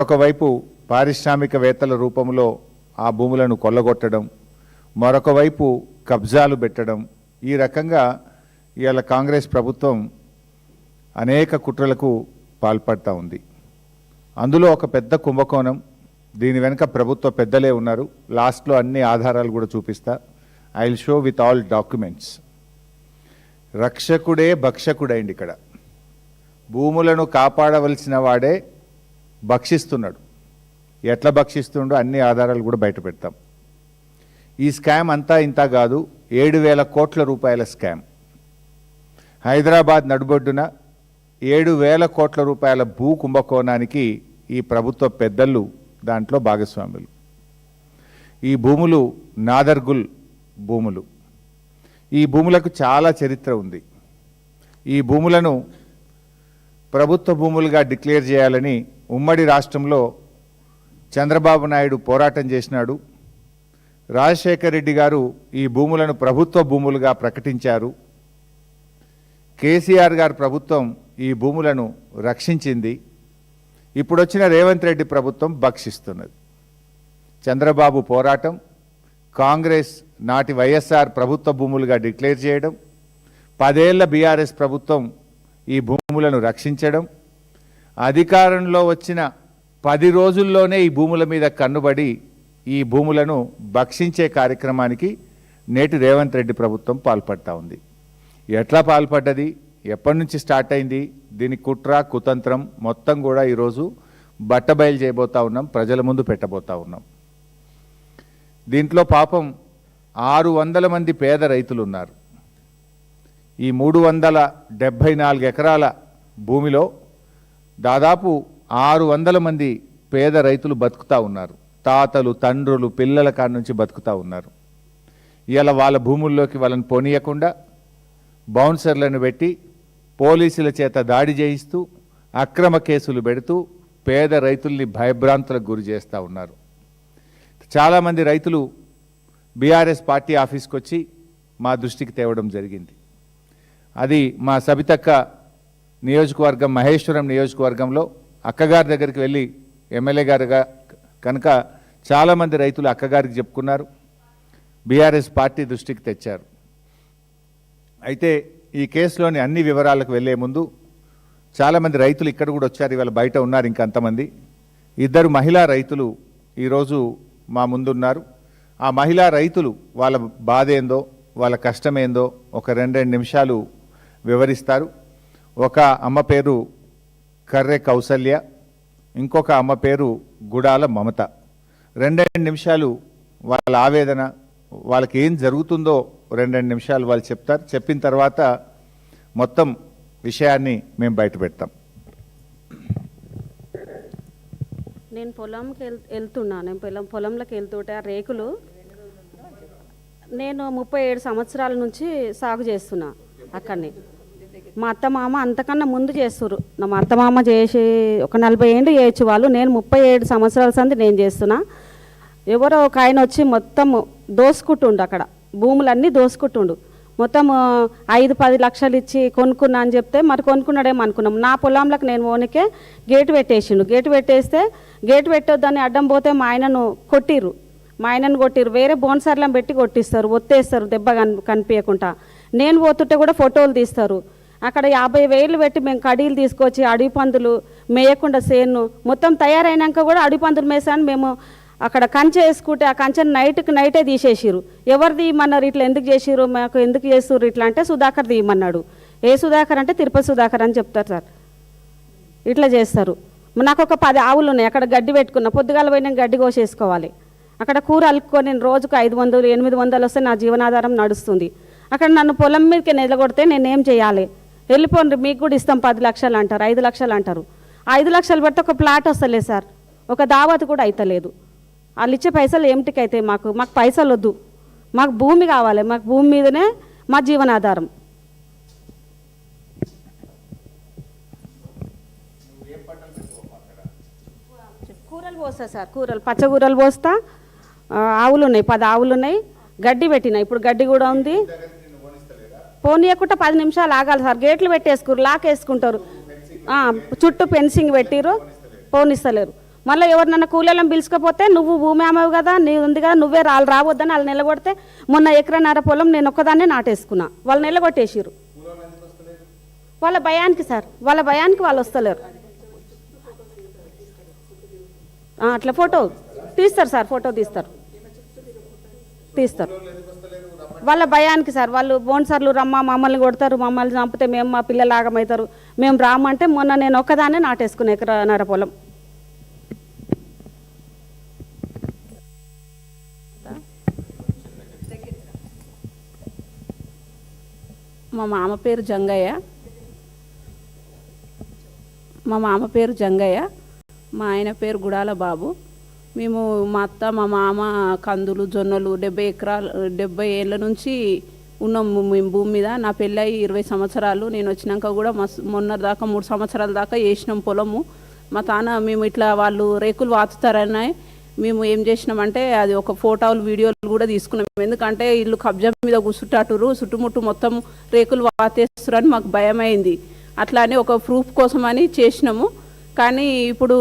ఒకవైపు పారిశ్రామికవేత్తల రూపంలో ఆ భూములను కొల్లగొట్టడం, మరొక వైపు కబ్జాలు పెట్టడం, ఈ రకంగా ఇవాళ కాంగ్రెస్ ప్రభుత్వం అనేక కుట్రలకు పాల్పడతా ఉంది. అందులో ఒక పెద్ద కుంభకోణం. దీని వెనుక ప్రభుత్వ పెద్దలే ఉన్నారు. లాస్ట్లో అన్ని ఆధారాలు కూడా చూపిస్తా. I will show with all documents. రక్షకుడే భక్షకుడైంది. ఇక్కడ భూములను కాపాడవలసిన వాడే భక్షిస్తున్నాడు. ఎట్లా భక్షిస్తుండో అన్ని ఆధారాలు కూడా బయట పెడతాం. ఈ స్కామ్ అంతా ఇంత కాదు. 7,000 కోట్ల రూపాయల స్కామ్. హైదరాబాద్ నడుబొడ్డున 7,000 కోట్ల రూపాయల భూ కుంభకోణానికి ఈ ప్రభుత్వ పెద్దలు దాంట్లో భాగస్వాములు. ఈ భూములు నాదర్గుల్ భూములు. ఈ భూములకు చాలా చరిత్ర ఉంది. ఈ భూములను ప్రభుత్వ భూములుగా డిక్లేర్ చేయాలని ఉమ్మడి రాష్ట్రంలో చంద్రబాబు నాయుడు పోరాటం చేసినాడు. రాజశేఖర్ రెడ్డి గారు ఈ భూములను ప్రభుత్వ భూములుగా ప్రకటించారు. కేసీఆర్ గారి ప్రభుత్వం ఈ భూములను రక్షించింది. ఇప్పుడు వచ్చిన రేవంత్ రెడ్డి ప్రభుత్వం భక్షిస్తున్నది. చంద్రబాబు పోరాటం, కాంగ్రెస్ నాటి వైఎస్ఆర్ ప్రభుత్వ భూములుగా డిక్లేర్ చేయడం, 10 ఏళ్ల బీఆర్ఎస్ ప్రభుత్వం ఈ భూములను రక్షించడం, అధికారంలో వచ్చిన 10 రోజుల్లోనే ఈ భూముల మీద కన్నుబడి ఈ భూములను భక్షించే కార్యక్రమానికి నేటి రేవంత్ రెడ్డి ప్రభుత్వం పాల్పడతా ఉంది. ఎట్లా పాల్పడ్డది, ఎప్పటి నుంచి స్టార్ట్ అయింది, దీని కుట్ర కుతంత్రం మొత్తం కూడా ఈరోజు బట్టబయలు చేయబోతా ఉన్నాం, ప్రజల ముందు పెట్టబోతా ఉన్నాం. దీంట్లో పాపం 600 మంది పేద రైతులు ఉన్నారు. ఈ 374 ఎకరాల భూమిలో దాదాపు 600 మంది పేద రైతులు బతుకుతూ ఉన్నారు. తాతలు, తండ్రులు, పిల్లల కాడ నుంచి బతుకుతూ ఉన్నారు. ఇవాళ వాళ్ళ భూముల్లోకి వాళ్ళని పోనీయకుండా బౌన్సర్లను పెట్టి పోలీసుల చేత దాడి చేయిస్తూ అక్రమ కేసులు పెడుతూ పేద రైతుల్ని భయభ్రాంతులకు గురి చేస్తూ ఉన్నారు. చాలామంది రైతులు బీఆర్ఎస్ పార్టీ ఆఫీస్కి వచ్చి మా దృష్టికి తేవడం జరిగింది. అది మా సబితక్క నియోజకవర్గం, మహేశ్వరం నియోజకవర్గంలో అక్కగారి దగ్గరికి వెళ్ళి ఎమ్మెల్యే గారుగా కనుక చాలామంది రైతులు అక్కగారికి చెప్పుకున్నారు, బీఆర్ఎస్ పార్టీ దృష్టికి తెచ్చారు. అయితే ఈ కేసులోని అన్ని వివరాలకు వెళ్ళే ముందు చాలామంది రైతులు ఇక్కడ కూడా వచ్చారు, ఇవాళ బయట ఉన్నారు ఇంకంతమంది. 2 మహిళా రైతులు ఈరోజు మా ముందున్నారు. ఆ మహిళా రైతులు వాళ్ళ బాధ ఏందో, వాళ్ళ కష్టమేందో ఒక 2 నిమిషాలు వివరిస్తారు. ఒక అమ్మ పేరు కర్రె కౌసల్య, ఇంకొక అమ్మ పేరు గుడాల మమత. 2 నిమిషాలు వాళ్ళ ఆవేదన, వాళ్ళకి ఏం జరుగుతుందో 2 నిమిషాలు వాళ్ళు చెప్తారు. చెప్పిన తర్వాత మొత్తం విషయాన్ని మేము బయట పెడతాం. నేను పొలంకి వెళ్తున్నాను. పొలంలోకి వెళ్తుంటే ఆ రేకులు నేను 37 సంవత్సరాల నుంచి సాగు చేస్తున్నా అక్కడనే. మా అత్తమామ అంతకన్నా ముందు చేస్తున్నారు. మా అత్తమామ చేసి ఒక 40 ఏళ్ళు చేయొచ్చు వాళ్ళు. నేను 37 సంవత్సరాల సంది నేను చేస్తున్నా. ఎవరో ఒక ఆయన వచ్చి మొత్తం దోసుకుంటుండు, అక్కడ భూములన్నీ దోసుకుంటుండు. మొత్తం 5-10 లక్షలు ఇచ్చి కొనుక్కున్నా అని చెప్తే మరి కొనుక్కున్నాడేమో అనుకున్నాం. నా పొలంలోకి నేను ఓనికే గేటు పెట్టేసిండు. గేటు పెట్టేస్తే గేటు పెట్టొద్దని అడ్డం పోతే మా ఆయనను కొట్టిర్రు. వేరే బోన్సర్లను పెట్టి కొట్టిస్తారు, ఒత్తేస్తారు దెబ్బ కనిపించకుండా. నేను పోతుంటే కూడా ఫోటోలు తీస్తారు. అక్కడ 50,000 పెట్టి మేము కడీలు తీసుకొచ్చి అడవి పందులు మేయకుండా సేను మొత్తం తయారైనాక కూడా అడవి పందులు మేసాను. మేము అక్కడ కంచె వేసుకుంటే ఆ కంచెను నైటే తీసేసిరు. ఎవరు తీయమన్నారు, ఇట్లా ఎందుకు చేసిరు, మాకు ఎందుకు చేస్తుర్రు ఇట్లా అంటే సుధాకర్ తీయమన్నాడు. ఏ సుధాకర్ అంటే తిరుపతి సుధాకర్ అని చెప్తారు సార్. ఇట్లా చేస్తారు. నాకు ఒక 10 ఆవులు ఉన్నాయి. అక్కడ గడ్డి పెట్టుకున్నా, పొద్దుగాల పోయినా గడ్డి కోసేసుకోవాలి. అక్కడ కూర అలుక్కొని నేను రోజుకు 500-800 వస్తే నా జీవనాధారం నడుస్తుంది. అక్కడ నన్ను పొలం మీదకి నిలగొడితే నేనేం చేయాలి? వెళ్ళిపోండి, మీకు కూడా ఇస్తాం 10 లక్షలు అంటారు, 5 లక్షలు అంటారు. 5 లక్షలు పెడితే ఒక ప్లాట్ వస్తలేదు సార్, ఒక దావత్ కూడా అవుతలేదు. వాళ్ళు ఇచ్చే పైసలు ఏమిటికైతే మాకు పైసలు వద్దు, మాకు భూమి కావాలి. మాకు భూమి మీదనే మా జీవనాధారం. కూరలు పోస్తా సార్, పచ్చకూరలు పోస్తా. ఆవులు ఉన్నాయి, 10 ఆవులు ఉన్నాయి. గడ్డి పెట్టినా, ఇప్పుడు గడ్డి కూడా ఉంది. పోనీయకుండా 10 నిమిషాలు ఆగాలి సార్. గేట్లు పెట్టేసుకురు, లాక్ వేసుకుంటారు. చుట్టూ ఫెన్సింగ్ పెట్టిరు, పోనిస్తలేరు. మళ్ళీ ఎవరినన్నా కూలీలను పిలుచుకపోతే నువ్వు భూమి అమ్మవు కదా, నీ ఉంది కదా, నువ్వే రావద్దని వాళ్ళు నిలగొడితే మొన్న ఎకరన్నర పొలం నేను ఒక్కదాన్నే నాటేసుకున్నా, వాళ్ళు నిలగొట్టేసిరు. వాళ్ళ భయానికి సార్, వాళ్ళ భయానికి వాళ్ళు వస్తలేరు. అట్లా ఫోటో తీస్తారు సార్, ఫోటో తీస్తారు. వాళ్ళ భయానికి సార్, వాళ్ళు బోన్సర్లు రమ్మ మమ్మల్ని కొడతారు, మమ్మల్ని చంపితే మేము మా పిల్లలు ఆగమవుతారు, మేము రామంటే మొన్న నేను ఒక్కదాన్నే నాటేసుకున్నా ఎకరన్నర పొలం. మా మామ పేరు జంగయ్య, మా ఆయన పేరు గుడాల బాబు. మేము మా అత్త మా మామ కందులు జొన్నలు 70 ఏళ్ళ నుంచి ఉన్నాము మేము భూమి మీద. నా పెళ్ళయి 20 సంవత్సరాలు. నేను వచ్చినాక కూడా మొన్న దాకా 3 సంవత్సరాల దాకా వేసినాం పొలము. మా తాన మేము ఇట్లా వాళ్ళు రేకులు వాతుతారని మేము ఏం చేసినామంటే అది ఒక ఫోటోలు వీడియోలు కూడా తీసుకున్నాం. ఎందుకంటే ఇల్లు కబ్జా మీద కూర్చుంటాటురు, చుట్టుముట్టు మొత్తం రేకులు వాతేస్తారని మాకు భయమైంది. అట్లా అని ఒక ప్రూఫ్ కోసం అని చేసినాము. కానీ ఇప్పుడు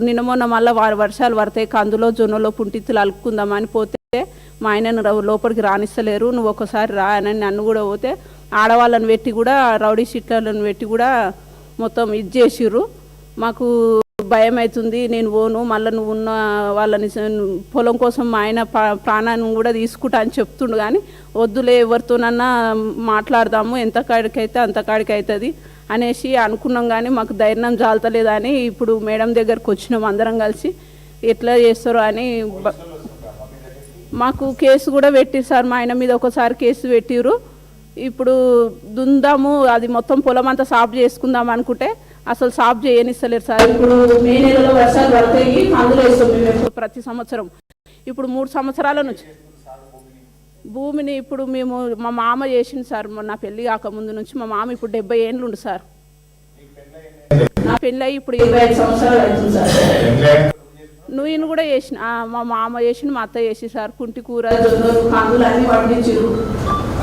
నిన్న మొన్న మళ్ళీ వర్షాలు పడతాయి, కందులో జొన్నలో పుంటిత్తులు అలుక్కుందామని పోతే మా ఆయనను లోపలికి రానిస్తలేరు. నువ్వు ఒకసారి రా అని నన్ను కూడా పోతే ఆడవాళ్ళని పెట్టి కూడా రౌడీ షీట్లను పెట్టి కూడా మొత్తం ఇది చేసిర్రు. మాకు భయం అవుతుంది, నేను పోను, మళ్ళీ నువ్వు ఉన్న వాళ్ళని పొలం కోసం మా ఆయన ప్రాణాన్ని కూడా తీసుకుంటా అని చెప్తుండు. కానీ వద్దులే, ఎవరితోనన్నా మాట్లాడదాము, ఎంత కాడికైతే అంత కాడికి అవుతుంది అనేసి అనుకున్నాం. కానీ మాకు ధైర్యం జాలతలేదని ఇప్పుడు మేడం దగ్గరకు వచ్చినాం అందరం కలిసి. ఎట్లా చేస్తారో అని మాకు కేసు కూడా పెట్టిరు సార్, మా ఆయన మీద ఒకసారి కేసు పెట్టిరు. ఇప్పుడు దుందాము, అది మొత్తం పొలం అంతా సాఫ్ చేసుకుందాం అనుకుంటే అసలు సాఫ్ చేయనిస్తలేరు సార్. ఇప్పుడు మే నెలలో వర్షాలు పడతాయి, అందులో వేస్తాం మేము ప్రతి సంవత్సరం. ఇప్పుడు 3 సంవత్సరాల నుంచి భూమిని ఇప్పుడు మేము మా మామ చేసింది సార్. నా పెళ్ళి కాకముందు నుంచి మా మామ ఇప్పుడు 70 ఏళ్ళు ఉండు సార్. నా పెళ్ళి అయ్యి ఇప్పుడు 25 సంవత్సరాలు అవుతుంది సార్. నువ్వు కూడా చేసిన మా మామ చేసిన, మా అత్త చేసి సార్. కుంటి కూర జొన్నలు కందులు అన్నీ పండించారు.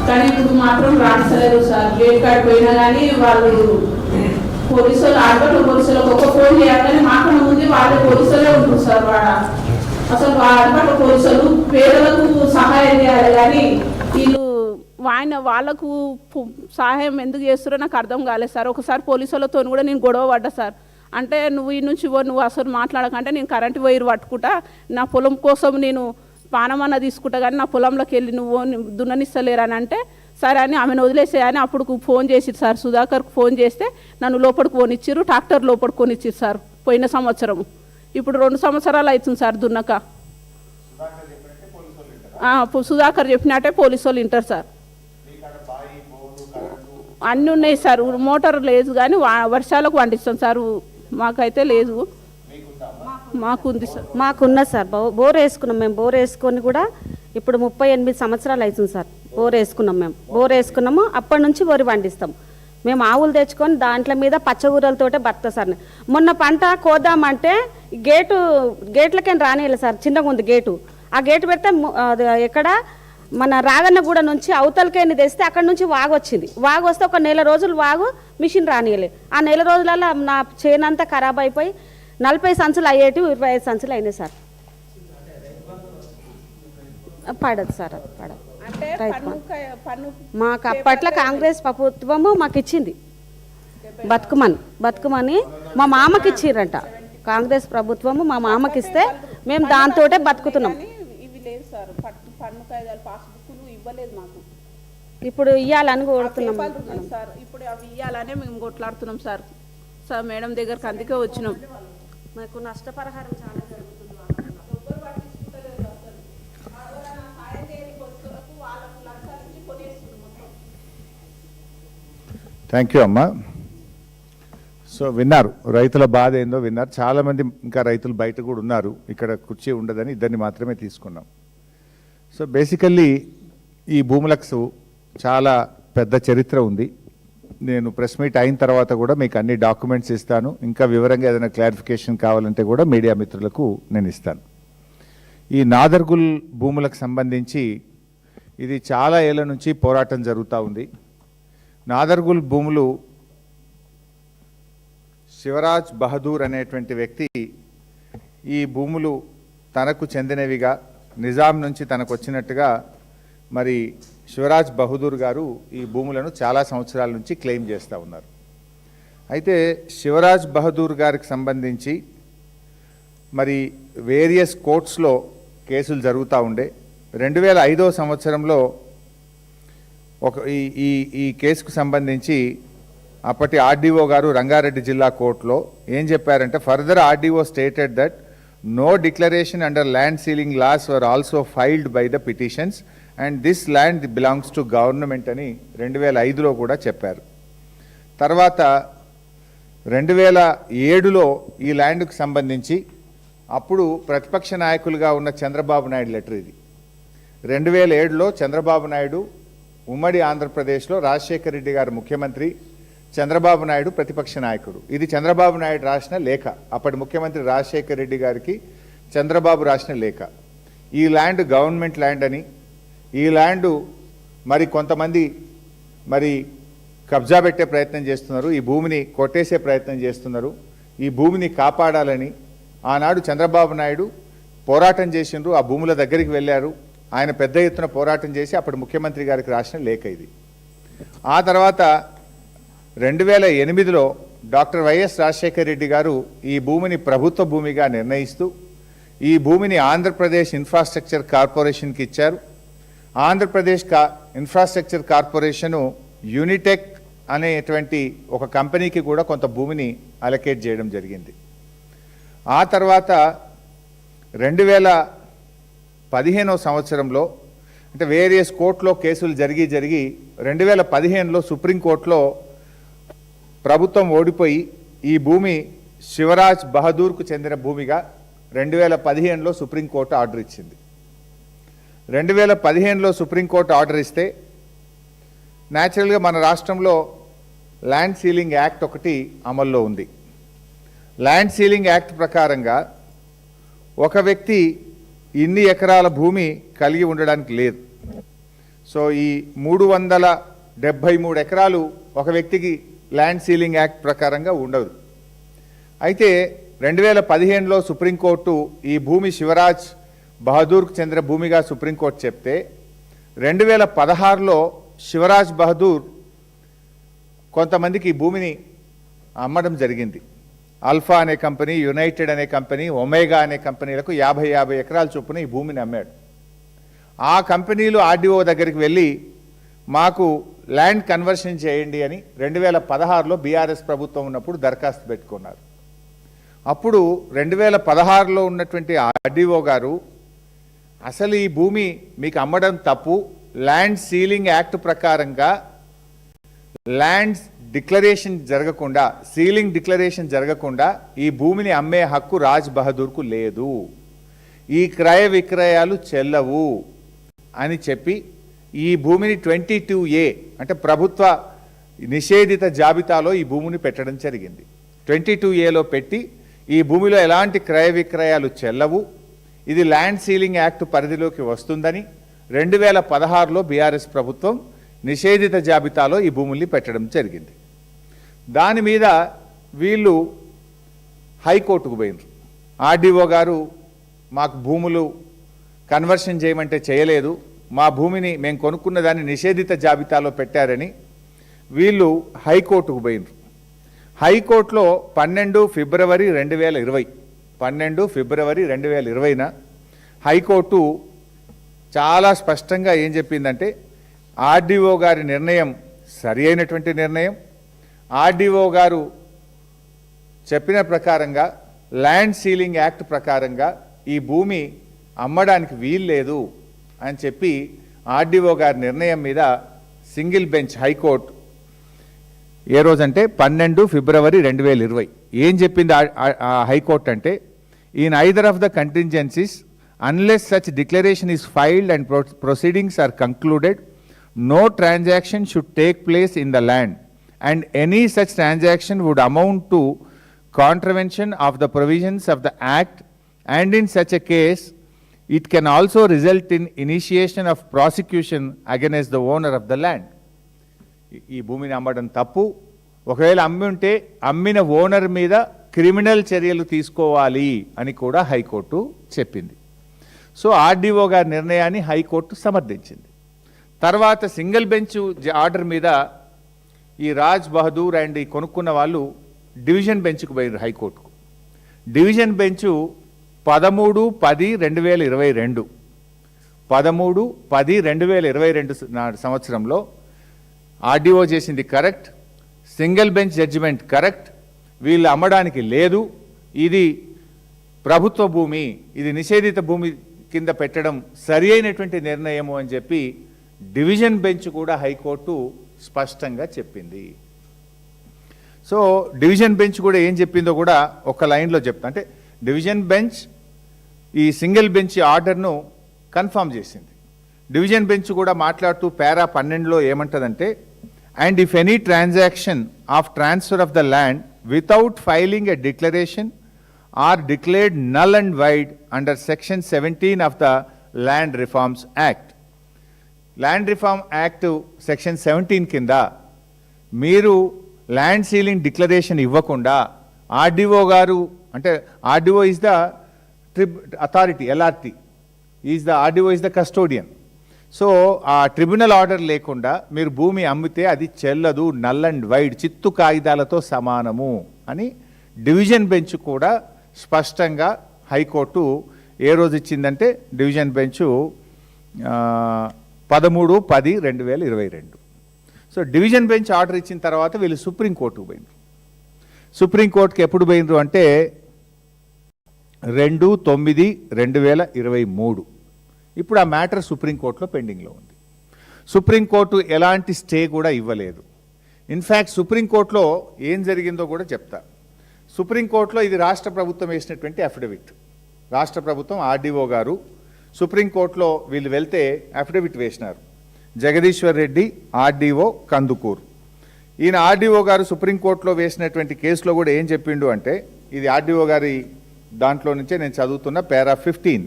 కానీ ఇప్పుడు మాత్రం రాణిస్తలేరు సార్. గేట్ కాడిపోయినా కానీ వాళ్ళు పోలీసులు ఆడపట్ల పోలీసులకు ఒక ఫోన్ చేయాలని మాకన్నా ముందు వాళ్ళే పోలీసులే ఉంటుంది సార్. అసలు ఆడపట్ల పోలీసులు పేదలకు సహాయం చేయాలి కానీ వీళ్ళు వాళ్ళకు సహాయం ఎందుకు చేస్తారో నాకు అర్థం కాలేదు సార్. ఒకసారి పోలీసులతో కూడా నేను గొడవ పడ్డా సార్. అంటే నువ్వు ఈ నుంచి నువ్వు అసలు మాట్లాడకంటే నేను కరెంటు వైరు పట్టుకుంటా, నా పొలం కోసం నేను పానమన్న తీసుకుంటా, కానీ నా పొలంలోకి వెళ్ళి నువ్వు దున్ననిస్తలేరని అంటే సరే అని ఆమెను వదిలేసేయని అప్పుడు ఫోన్ చేసిరు సార్. సుధాకర్కు ఫోన్ చేస్తే నన్ను లోపలికి పోనిచ్చిర్రు, ట్రాక్టర్ లోపలికి కొనిచ్చిరు సార్ పోయిన సంవత్సరం. ఇప్పుడు 2 సంవత్సరాలు అవుతుంది సార్ దున్నక. సుధాకర్ చెప్పినట్టే పోలీసు వాళ్ళు వింటారు సార్. అన్నీ ఉన్నాయి సార్, మోటార్ లేదు కానీ వర్షాలకు పండిస్తాం సార్. మాకైతే లేదు, మాకుంది సార్. మాకున్నది సార్, బోర్ వేసుకున్నాం మేము. బోర్ వేసుకొని కూడా ఇప్పుడు 38 సంవత్సరాలు అవుతుంది సార్. బోర్ వేసుకున్నాం మేము, బోర్ వేసుకున్నాము. అప్పటి నుంచి వరి పండిస్తాం మేము. ఆవులు తెచ్చుకొని దాంట్లో మీద పచ్చగూరలతోటే బతుకుతా సార్. మొన్న పంట కోద్దామంటే గేట్లకేం రానియలేదు సార్, చిన్నగా ఉంది గేటు. ఆ గేటు పెడితే ఎక్కడ మన రాగన్నగూడ నుంచి అవతలకేని తెస్తే అక్కడ నుంచి వాగు వచ్చింది. వాగు వస్తే ఒక 1 నెల రోజులు వాగు మిషన్ రానియలే. ఆ 1 నెల రోజులలో నా చేనంతా ఖరాబ్ అయిపోయి 40 సంచులు అయ్యేటి 25 సంచులు అయినాయి సార్. పడదు సార్, అది పడదు. మాకు అప్పట్లో కాంగ్రెస్ ప్రభుత్వము మాకు ఇచ్చింది బతుకుమని మా మామకి ఇచ్చిర్రంట. కాంగ్రెస్ ప్రభుత్వము మా మామకి ఇస్తే మేము దాంతోటే బతుకుతున్నాం. ఇప్పుడు ఇయ్యాలని కోరుతున్నాం సార్. ఇప్పుడు అవి ఇయ్యాలనే మేము కొట్లాడుతున్నాం సార్. సార్ మేడం దగ్గరకు అందుకే వచ్చినాం. మాకు నష్టపరిహారం చాలా జరుగుతుంది. థ్యాంక్ యూ అమ్మా. సో విన్నారు, రైతుల బాధ ఏందో విన్నారు. చాలామంది ఇంకా రైతులు బయట కూడా ఉన్నారు, ఇక్కడ కుర్చీ ఉండదని ఇద్దరిని మాత్రమే తీసుకున్నాం. సో బేసికల్లీ ఈ భూములకు చాలా పెద్ద చరిత్ర ఉంది. నేను ప్రెస్ మీట్ అయిన తర్వాత కూడా మీకు అన్ని డాక్యుమెంట్స్ ఇస్తాను. ఇంకా వివరంగా ఏదైనా క్లారిఫికేషన్ కావాలంటే కూడా మీడియా మిత్రులకు నేను ఇస్తాను. ఈ నాదర్గుల్ భూములకు సంబంధించి ఇది చాలా ఏళ్ళ నుంచి పోరాటం జరుగుతూ ఉంది. నాదర్గుల్ భూములు శివరాజ్ బహదూర్ అనేటువంటి వ్యక్తి ఈ భూములు తనకు చెందినవిగా నిజాం నుంచి తనకు వచ్చినట్టుగా మరి శివరాజ్ బహదూర్ గారు ఈ భూములను చాలా సంవత్సరాల నుంచి క్లెయిమ్ చేస్తూ ఉన్నారు. అయితే శివరాజ్ బహదూర్ గారికి సంబంధించి మరి వేరియస్ కోర్ట్స్లో కేసులు జరుగుతూ ఉండే 2005వ సంవత్సరంలో ఈ కేసుకు సంబంధించి అప్పటి ఆర్డీఓ గారు రంగారెడ్డి జిల్లా కోర్టులో ఏం చెప్పారంటే, further RDO stated that no declaration under land ceiling laws were also filed by the petitions and this land belongs to government అని 2005లో కూడా చెప్పారు. తర్వాత 2007లో ఈ ల్యాండ్కు సంబంధించి అప్పుడు ప్రతిపక్ష నాయకులుగా ఉన్న చంద్రబాబు నాయుడు లెటర్ ఇది. 2007లో చంద్రబాబు నాయుడు ఉమ్మడి ఆంధ్రప్రదేశ్లో రాజశేఖర రెడ్డి గారు ముఖ్యమంత్రి, చంద్రబాబు నాయుడు ప్రతిపక్ష నాయకుడు. ఇది చంద్రబాబు నాయుడు రాసిన లేఖ, అప్పటి ముఖ్యమంత్రి రాజశేఖర రెడ్డి గారికి చంద్రబాబు రాసిన లేఖ. ఈ ల్యాండ్ గవర్నమెంట్ ల్యాండ్ అని, ఈ ల్యాండ్ మరి కొంతమంది మరి కబ్జా పెట్టే ప్రయత్నం చేస్తున్నారు, ఈ భూమిని కొట్టేసే ప్రయత్నం చేస్తున్నారు, ఈ భూమిని కాపాడాలని ఆనాడు చంద్రబాబు నాయుడు పోరాటం చేసిండ్రు. ఆ భూముల దగ్గరికి వెళ్ళారు, ఆయన పెద్ద ఎత్తున పోరాటం చేసి అప్పుడు ముఖ్యమంత్రి గారికి రాసిన లేఖ ఇది. ఆ తర్వాత 2008లో డాక్టర్ వైఎస్ రాజశేఖర రెడ్డి గారు ఈ భూమిని ప్రభుత్వ భూమిగా నిర్ణయిస్తూ ఈ భూమిని ఆంధ్రప్రదేశ్ ఇన్ఫ్రాస్ట్రక్చర్ కార్పొరేషన్కి ఇచ్చారు. ఆంధ్రప్రదేశ్ ఇన్ఫ్రాస్ట్రక్చర్ కార్పొరేషను యూనిటెక్ అనేటువంటి ఒక కంపెనీకి కూడా కొంత భూమిని అలొకేట్ చేయడం జరిగింది. ఆ తర్వాత 2015వ సంవత్సరంలో అంటే వేరియస్ కోర్టులో కేసులు జరిగి 2015లో సుప్రీంకోర్టులో ప్రభుత్వం ఓడిపోయి ఈ భూమి శివరాజ్ బహదూర్కు చెందిన భూమిగా 2015లో సుప్రీంకోర్టు ఆర్డర్ ఇచ్చింది. 2015లో సుప్రీంకోర్టు ఆర్డర్ ఇస్తే న్యాచురల్గా మన రాష్ట్రంలో ల్యాండ్ సీలింగ్ యాక్ట్ ఒకటి అమల్లో ఉంది. ల్యాండ్ సీలింగ్ యాక్ట్ ప్రకారంగా ఒక వ్యక్తి ఇన్ని ఎకరాల భూమి కలిగి ఉండడానికి లేదు. సో ఈ 373 ఎకరాలు ఒక వ్యక్తికి ల్యాండ్ సీలింగ్ యాక్ట్ ప్రకారంగా ఉండదు. అయితే 2015లో సుప్రీంకోర్టు ఈ భూమి శివరాజ్ బహదూర్కు చెందిన భూమిగా సుప్రీంకోర్టు చెప్తే 2016లో శివరాజ్ బహదూర్ కొంతమందికి ఈ భూమిని అమ్మడం జరిగింది. ఆల్ఫా అనే కంపెనీ, యునైటెడ్ అనే కంపెనీ, ఒమేగా అనే కంపెనీలకు 50 ఎకరాల చొప్పున ఈ భూమిని అమ్మాడు. ఆ కంపెనీలు ఆర్డీఓ దగ్గరికి వెళ్ళి మాకు ల్యాండ్ కన్వర్షన్ చేయండి అని 2016లో బీఆర్ఎస్ ప్రభుత్వం ఉన్నప్పుడు దరఖాస్తు పెట్టుకున్నారు. అప్పుడు 2016లో ఉన్నటువంటి ఆర్డీఓ గారు అసలు ఈ భూమి మీకు అమ్మడం తప్పు, ల్యాండ్ సీలింగ్ యాక్ట్ ప్రకారంగా ల్యాండ్ డిక్లరేషన్ జరగకుండా, సీలింగ్ డిక్లరేషన్ జరగకుండా ఈ భూమిని అమ్మే హక్కు రాజ్ బహదూర్కు లేదు, ఈ క్రయ విక్రయాలు చెల్లవు అని చెప్పి ఈ భూమిని 22A అంటే ప్రభుత్వ నిషేధిత జాబితాలో ఈ భూమిని పెట్టడం జరిగింది. 22Aలో పెట్టి ఈ భూమిలో ఎలాంటి క్రయ విక్రయాలు చెల్లవు, ఇది ల్యాండ్ సీలింగ్ యాక్ట్ పరిధిలోకి వస్తుందని 2016లో బీఆర్ఎస్ ప్రభుత్వం నిషేధిత జాబితాలో ఈ భూముల్ని పెట్టడం జరిగింది. దాని మీద వీళ్ళు హైకోర్టుకు పోయినారు. ఆర్డీఓ గారు మాకు భూములు కన్వర్షన్ చేయమంటే చేయలేదు, మా భూమిని మేము కొనుక్కున్న దాన్ని నిషేధిత జాబితాలో పెట్టారని వీళ్ళు హైకోర్టుకు పోయినారు. హైకోర్టులో 12 ఫిబ్రవరి 2020న హైకోర్టు చాలా స్పష్టంగా ఏం చెప్పిందంటే ఆర్డీఓ గారి నిర్ణయం సరి అయినటువంటి నిర్ణయం. ఆర్డీఓ గారు చెప్పిన ప్రకారంగా ల్యాండ్ సీలింగ్ యాక్ట్ ప్రకారంగా ఈ భూమి అమ్మడానికి వీలు లేదు అని చెప్పి ఆర్డీఓ గారి నిర్ణయం మీద సింగిల్ బెంచ్ హైకోర్టు ఏ రోజంటే 12 ఫిబ్రవరి 2020 ఏం చెప్పింది హైకోర్టు అంటే, in either of the contingencies unless such declaration is filed and proceedings are concluded no transaction should take place in the land and any such transaction would amount to contravention of the provisions of the act and in such a case it can also result in initiation of prosecution against the owner of the land. ఈ భూమిని అమ్మడం తప్పు, ఒకవేళ అమ్మి ఉంటే అమ్మిన owner మీద criminal చర్యలు తీసుకోవాలి అని కూడా హైకోర్టు చెప్పింది. సో ఆర్డీఓ గారి నిర్ణయాన్ని హైకోర్టు సమర్థించింది. తర్వాత సింగిల్ బెంచ్ ఆర్డర్ మీద ఈ రాజ్ బహదూర్ అండ్ ఈ కొనుక్కున్న వాళ్ళు డివిజన్ బెంచ్కు పోయారు హైకోర్టుకు. డివిజన్ బెంచు 13/10/2022 13/10/2022 సంవత్సరంలో ఆర్డీఓ చేసింది correct, single bench judgment correct, వీళ్ళు అమ్మడానికి లేదు, ఇది ప్రభుత్వ భూమి, ఇది నిషేధిత భూమి కింద పెట్టడం సరి అయినటువంటి నిర్ణయము అని చెప్పి డివిజన్ బెంచ్ కూడా హైకోర్టు స్పష్టంగా చెప్పింది. సో డివిజన్ బెంచ్ కూడా ఏం చెప్పిందో కూడా ఒక లైన్లో చెప్తా. అంటే డివిజన్ బెంచ్ ఈ సింగిల్ బెంచ్ ఆర్డర్ను కన్ఫర్మ్ చేసింది. డివిజన్ బెంచ్ కూడా మాట్లాడుతూ పారా 12లో ఏమంటదంటే, and if any transaction of transfer of the land without filing a declaration or declared null and void under section 17 of the land reforms act. Land reform act section 17 కింద మీరు land ceiling declaration ఇవ్వకుండా RDO గారు, అంటే RDO is the authority, LRT RDO is the custodian. So ఆ tribunal order లేకుండా మీరు భూమి అమ్మితే అది చెల్లదు, నల్ అండ్ వైడ్, చిత్తు కాగితాలతో సమానము అని డివిజన్ బెంచ్ కూడా స్పష్టంగా హైకోర్టు ఏ రోజు ఇచ్చిందంటే division bench 13/10/2022. So division bench order ఇచ్చిన తర్వాత వీళ్ళు సుప్రీంకోర్టుకు పోయినారు. సుప్రీంకోర్టుకి ఎప్పుడు పోయినరు అంటే 2/9/2023. ఇప్పుడు ఆ మ్యాటర్ సుప్రీంకోర్టులో పెండింగ్లో ఉంది. సుప్రీంకోర్టు ఎలాంటి స్టే కూడా ఇవ్వలేదు. ఇన్ఫ్యాక్ట్ సుప్రీంకోర్టులో ఏం జరిగిందో కూడా చెప్తా. సుప్రీంకోర్టులో ఇది రాష్ట్ర ప్రభుత్వం వేసినటువంటి అఫిడవిట్. రాష్ట్ర ప్రభుత్వం ఆర్డీఓ గారు సుప్రీంకోర్టులో వీళ్ళు వెళ్తే అఫిడవిట్ వేసినారు. జగదీశ్వర్ రెడ్డి ఆర్డీఓ కందుకూరు. ఈయన ఆర్డీఓ గారు సుప్రీంకోర్టులో వేసినటువంటి కేసులో కూడా ఏం చెప్పిండు అంటే, ఇది ఆర్డీఓ గారి దాంట్లో నుంచే నేను చదువుతున్న పారా 15.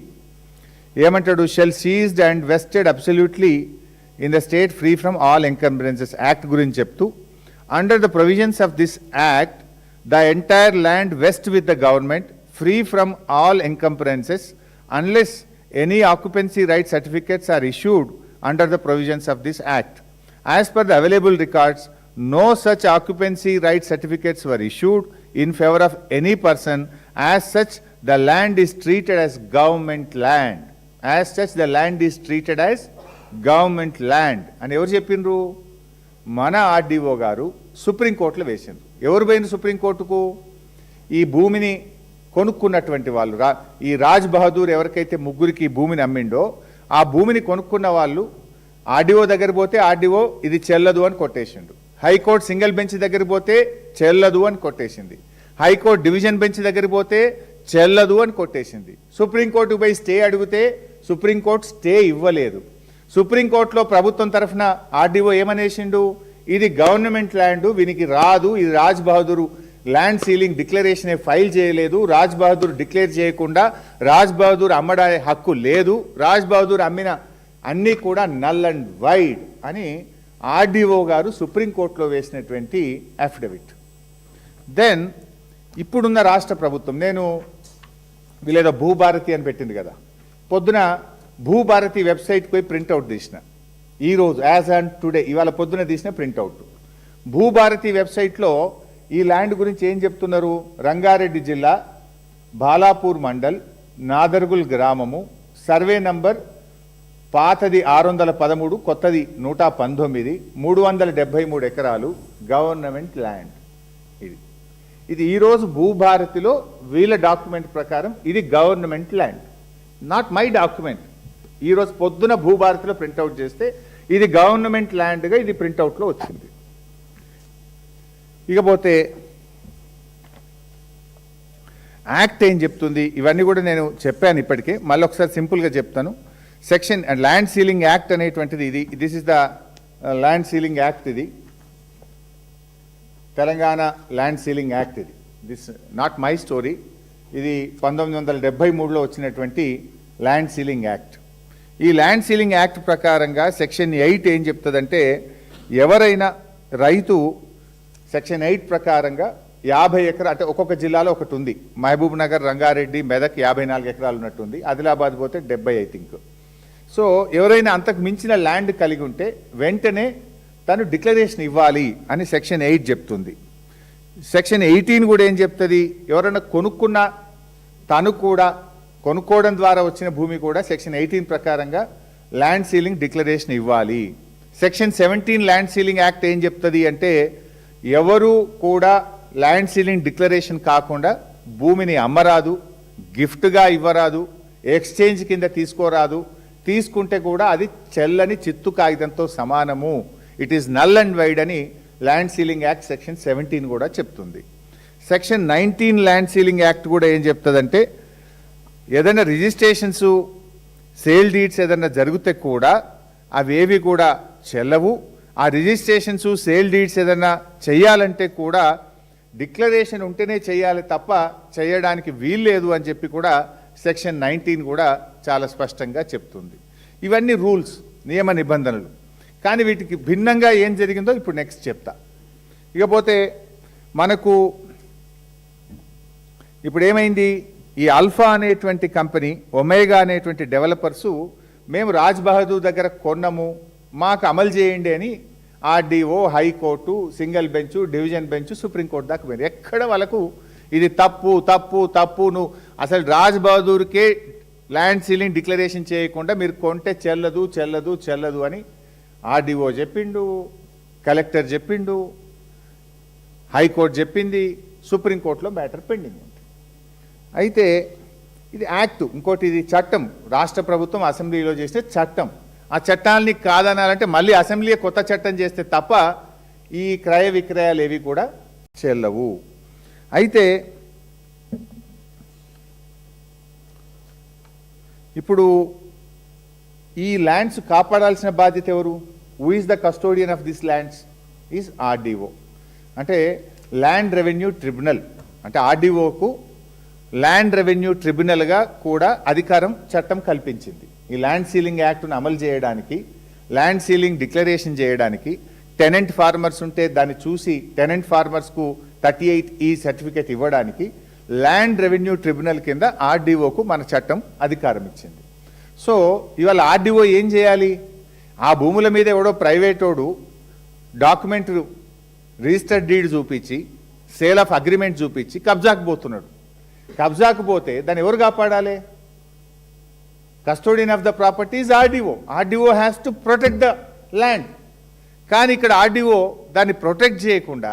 ఏమంటాడు, shall seized and vested absolutely in the state free from all encumbrances act గురించి చెప్తూ, under the provisions of this act the entire land vest with the government free from all encumbrances unless any occupancy right certificates are issued under the provisions of this act. As per the available records, no such occupancy right certificates were issued in favor of any person. As such, the land is treated as government land. As such, the land is treated as government land. అని ఎవరు చెప్పిండ్రు? మన RDO గారు సుప్రీంకోర్టులో వేసిండ్రు. ఎవరు పోయిన సుప్రీంకోర్టుకు? ఈ భూమిని కొనుక్కున్నటువంటి వాళ్ళు, ఈ రాజ్ బహదూర్ ఎవరికైతే ముగ్గురికి ఈ భూమిని అమ్మిండో ఆ భూమిని కొనుక్కున్న వాళ్ళు ఆర్డీఓ దగ్గర పోతే ఆర్డీఓ ఇది చెల్లదు అని కొట్టేసిండు. హైకోర్టు సింగిల్ బెంచ్ దగ్గర పోతే చెల్లదు అని కొట్టేసింది. హైకోర్టు డివిజన్ బెంచ్ దగ్గర పోతే చెల్లదు అని కొట్టేసింది. సుప్రీంకోర్టుకు పోయి స్టే అడిగితే సుప్రీంకోర్టు స్టే ఇవ్వలేదు. సుప్రీంకోర్టులో ప్రభుత్వం తరఫున ఆర్డీఓ ఏమనేసిండు, ఇది గవర్నమెంట్ ల్యాండ్, వీనికి రాదు, ఇది Raj Bahadur land ceiling declaration file చేయలేదు, రాజ్ బహదూర్ డిక్లేర్ చేయకుండా రాజ్ బహదూర్ అమ్మడానికి హక్కు లేదు, రాజ్ బహదూర్ అమ్మిన అన్నీ కూడా నల్ అండ్ వైడ్ అని ఆర్డీఓ గారు సుప్రీంకోర్టులో వేసినటువంటి అఫిడవిట్. దెన్ ఇప్పుడున్న రాష్ట్ర ప్రభుత్వం, నేను వీళ్ళేదో భూభారతి అని పెట్టింది కదా, పొద్దున భూభారతి వెబ్సైట్కి పోయి ప్రింట్అవుట్ తీసిన, ఈరోజు యాజ్ అండ్ టుడే ఇవాళ పొద్దున తీసిన ప్రింట్అవుట్. భూభారతి వెబ్సైట్లో ఈ ల్యాండ్ గురించి ఏం చెప్తున్నారు? రంగారెడ్డి జిల్లా బాలాపూర్ మండల్ నాదర్గుల్ గ్రామము, సర్వే నంబర్ పాతది 613, కొత్తది 119, 373 ఎకరాలు గవర్నమెంట్ ల్యాండ్. ఇది ఈరోజు భూభారతిలో వీళ్ళ డాక్యుమెంట్ ప్రకారం ఇది government land, not my document. ఈరోజు పొద్దున భూభారతిలో ప్రింట్అవుట్ చేస్తే ఇది గవర్నమెంట్ ల్యాండ్గా ఇది ప్రింట్అవుట్లో వచ్చింది. ఇకపోతే యాక్ట్ ఏం చెప్తుంది, ఇవన్నీ కూడా నేను చెప్పాను ఇప్పటికే, మళ్ళీ ఒకసారి సింపుల్గా చెప్తాను. సెక్షన్ ల్యాండ్ సీలింగ్ యాక్ట్ అనేటువంటిది ఇది, this is the land ceiling act. ఇది తెలంగాణ ల్యాండ్ సీలింగ్ యాక్ట్. ఇది దిస్ నాట్ మై స్టోరీ, ఇది 1973లో వచ్చినటువంటి ల్యాండ్ సీలింగ్ యాక్ట్. ఈ ల్యాండ్ సీలింగ్ యాక్ట్ ప్రకారంగా సెక్షన్ 8 ఏం చెప్తుందంటే, ఎవరైనా రైతు సెక్షన్ 8 ప్రకారంగా 50 ఎకరాలు, అంటే ఒక్కొక్క జిల్లాలో ఒకటి ఉంది. మహబూబ్ నగర్, రంగారెడ్డి, మెదక్ 54 ఎకరాలు ఉన్నట్టుంది. ఆదిలాబాద్ పోతే 70 ఐ థింక్. సో ఎవరైనా అంతకు మించిన ల్యాండ్ కలిగి ఉంటే వెంటనే తను డిక్లరేషన్ ఇవ్వాలి అని సెక్షన్ 8 చెప్తుంది. సెక్షన్ 18 కూడా ఏం చెప్తుంది, ఎవరైనా కొనుక్కున్నా తను కూడా కొనుక్కోవడం ద్వారా వచ్చిన భూమి కూడా సెక్షన్ 18 ప్రకారంగా ల్యాండ్ సీలింగ్ డిక్లరేషన్ ఇవ్వాలి. సెక్షన్ 17 ల్యాండ్ సీలింగ్ యాక్ట్ ఏం చెప్తుంది అంటే, ఎవరు కూడా ల్యాండ్ సీలింగ్ డిక్లరేషన్ కాకుండా భూమిని అమ్మరాదు, గిఫ్ట్గా ఇవ్వరాదు, ఎక్స్చేంజ్ కింద తీసుకోరాదు, తీసుకుంటే కూడా అది చెల్లని చిత్తు కాగితంతో సమానము, it is null and wide అని ల్యాండ్ సీలింగ్ యాక్ట్ సెక్షన్ 17 కూడా చెప్తుంది. సెక్షన్ 19 ల్యాండ్ సీలింగ్ యాక్ట్ కూడా ఏం చెప్తుందంటే, ఏదైనా రిజిస్ట్రేషన్స్, సేల్ డీడ్స్ ఏదైనా జరిగితే కూడా అవేవి కూడా చెల్లవు. ఆ రిజిస్ట్రేషన్స్, సేల్ డీడ్స్ ఏదైనా చేయాలంటే కూడా డిక్లరేషన్ ఉంటేనే చేయాలి తప్ప చేయడానికి వీల్లేదు అని చెప్పి కూడా సెక్షన్ 19 కూడా చాలా స్పష్టంగా చెప్తుంది. ఇవన్నీ రూల్స్, నియమ నిబంధనలు. కానీ వీటికి భిన్నంగా ఏం జరిగిందో ఇప్పుడు నెక్స్ట్ చెప్తా. ఇకపోతే మనకు ఇప్పుడు ఏమైంది, ఈ ఆల్ఫా అనేటువంటి కంపెనీ, ఒమేగా అనేటువంటి డెవలపర్సు, మేము రాజ్ బహదూర్ దగ్గర కొన్నాము, మాకు అమలు చేయండి అని RDO, high court, single bench, division bench, supreme court దాకా పోయింది. ఎక్కడ వాళ్ళకు ఇది తప్పు తప్పు తప్పు, నువ్వు అసలు రాజ్ బహదూర్కే ల్యాండ్ సీలింగ్ డిక్లరేషన్ చేయకుండా మీరు కొంటే చెల్లదు చెల్లదు చెల్లదు అని ఆర్డీఓ చెప్పిండు, కలెక్టర్ చెప్పిండు, హైకోర్టు చెప్పింది, సుప్రీంకోర్టులో మ్యాటర్ పెండింగ్ ఉంది. అయితే ఇది యాక్టు, ఇంకోటి ఇది చట్టం, రాష్ట్ర ప్రభుత్వం అసెంబ్లీలో చేసే చట్టం. ఆ చట్టాలని కాదనాలంటే మళ్ళీ అసెంబ్లీ కొత్త చట్టం చేస్తే తప్ప ఈ క్రయ విక్రయాలు ఏవి కూడా చెల్లవు. అయితే ఇప్పుడు ఈ ల్యాండ్స్ కాపాడాల్సిన బాధ్యత ఎవరు? Who is the custodian of this lands? Is RDO. అంటే ల్యాండ్ రెవెన్యూ ట్రిబ్యునల్, అంటే ఆర్డీఓకు ల్యాండ్ రెవెన్యూ ట్రిబ్యునల్గా కూడా అధికారం చట్టం కల్పించింది. ఈ ల్యాండ్ సీలింగ్ యాక్ట్ను అమలు చేయడానికి, ల్యాండ్ సీలింగ్ డిక్లరేషన్ చేయడానికి, టెనెంట్ ఫార్మర్స్ ఉంటే దాన్ని చూసి టెనెంట్ ఫార్మర్స్కు 38E సర్టిఫికేట్ ఇవ్వడానికి ల్యాండ్ రెవెన్యూ ట్రిబ్యునల్ కింద ఆర్డీఓకు మన చట్టం అధికారం ఇచ్చింది. సో ఇవాళ ఆర్డీఓ ఏం చేయాలి? ఆ భూముల మీద ఎవడో ప్రైవేటోడు డాక్యుమెంట్, రిజిస్టర్డ్ డీడ్ చూపించి, సేల్ ఆఫ్ అగ్రిమెంట్ చూపించి కబ్జాకు పోతున్నాడు. కబ్జాకు పోతే దాన్ని ఎవరు కాపాడాలి? Custodian of the property is RDO. RDO has to protect the land. కానీ ఇక్కడ ఆర్డీఓ దాన్ని ప్రొటెక్ట్ చేయకుండా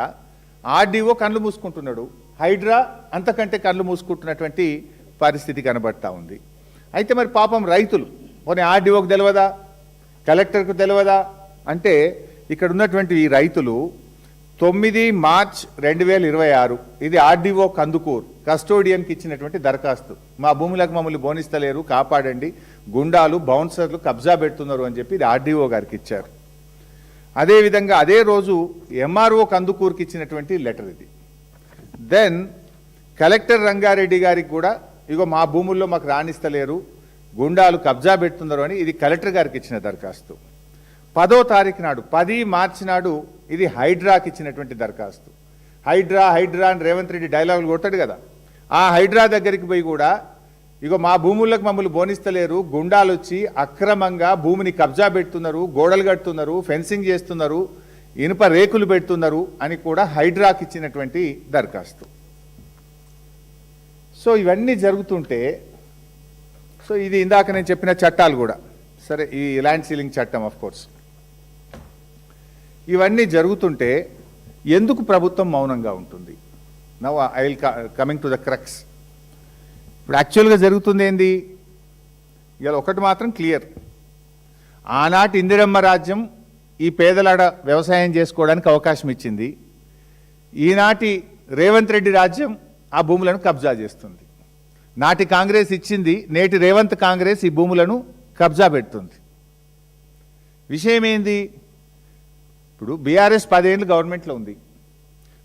ఆర్డీఓ కళ్ళు మూసుకుంటున్నాడు, హైడ్రా అంతకంటే కళ్ళు మూసుకుంటున్నటువంటి పరిస్థితి కనబడతా ఉంది. అయితే మరి పాపం రైతులు, పోనీ ఆర్డీఓకు తెలియదా, కలెక్టర్కు తెలియదా అంటే, ఇక్కడ ఉన్నటువంటి ఈ రైతులు 9 మార్చ్ 2026 ఇది ఆర్డీఓ కందుకూరు కస్టోడియన్కి ఇచ్చినటువంటి దరఖాస్తు. మా భూములకు మమ్మల్ని బోనిస్తలేరు, కాపాడండి, గుండాలు, బౌన్సర్లు కబ్జా పెడుతున్నారు అని చెప్పి ఇది ఆర్డీఓ గారికి ఇచ్చారు. అదేవిధంగా అదే రోజు ఎంఆర్ఓ కందుకూరుకి ఇచ్చినటువంటి లెటర్ ఇది. దెన్ కలెక్టర్ రంగారెడ్డి గారికి కూడా, ఇగో మా భూముల్లో మాకు రాణిస్తలేరు, గుండాలు కబ్జా పెడుతున్నారు అని ఇది కలెక్టర్ గారికి ఇచ్చిన దరఖాస్తు. 10వ తారీఖు నాడు, 10 మార్చి నాడు ఇది హైడ్రాకి ఇచ్చినటువంటి దరఖాస్తు. హైడ్రా హైడ్రా అని రేవంత్ రెడ్డి డైలాగులు కొట్టాడు కదా, ఆ హైడ్రా దగ్గరికి పోయి కూడా ఇగో మా భూములకు మమ్మల్ని బోనిస్తలేరు, గుండాలు వచ్చి అక్రమంగా భూమిని కబ్జా పెడుతున్నారు, గోడలు కడుతున్నారు, ఫెన్సింగ్ చేస్తున్నారు, ఇనుప రేకులు పెడుతున్నారు అని కూడా హైడ్రాకి ఇచ్చినటువంటి దరఖాస్తు. సో ఇవన్నీ జరుగుతుంటే, సో ఇది ఇందాక నేను చెప్పిన చట్టాలు కూడా సరే, ఈ ల్యాండ్ సీలింగ్ చట్టం ఆఫ్ కోర్స్, ఇవన్నీ జరుగుతుంటే ఎందుకు ప్రభుత్వం మౌనంగా ఉంటుంది? Now I will coming to the crux. ఇప్పుడు యాక్చువల్గా జరుగుతుంది ఏంది? ఇవాళ ఒకటి మాత్రం క్లియర్, ఆనాటి ఇందిరమ్మ రాజ్యం ఈ పేదలాడ వ్యవసాయం చేసుకోవడానికి అవకాశం ఇచ్చింది. ఈనాటి రేవంత్ రెడ్డి రాజ్యం ఆ భూములను కబ్జా చేస్తుంది. నాటి కాంగ్రెస్ ఇచ్చింది, నేటి రేవంత్ కాంగ్రెస్ ఈ భూములను కబ్జా పెడుతుంది. విషయం ఏంది? ఇప్పుడు బీఆర్ఎస్ 10 ఏళ్ళు గవర్నమెంట్లో ఉంది.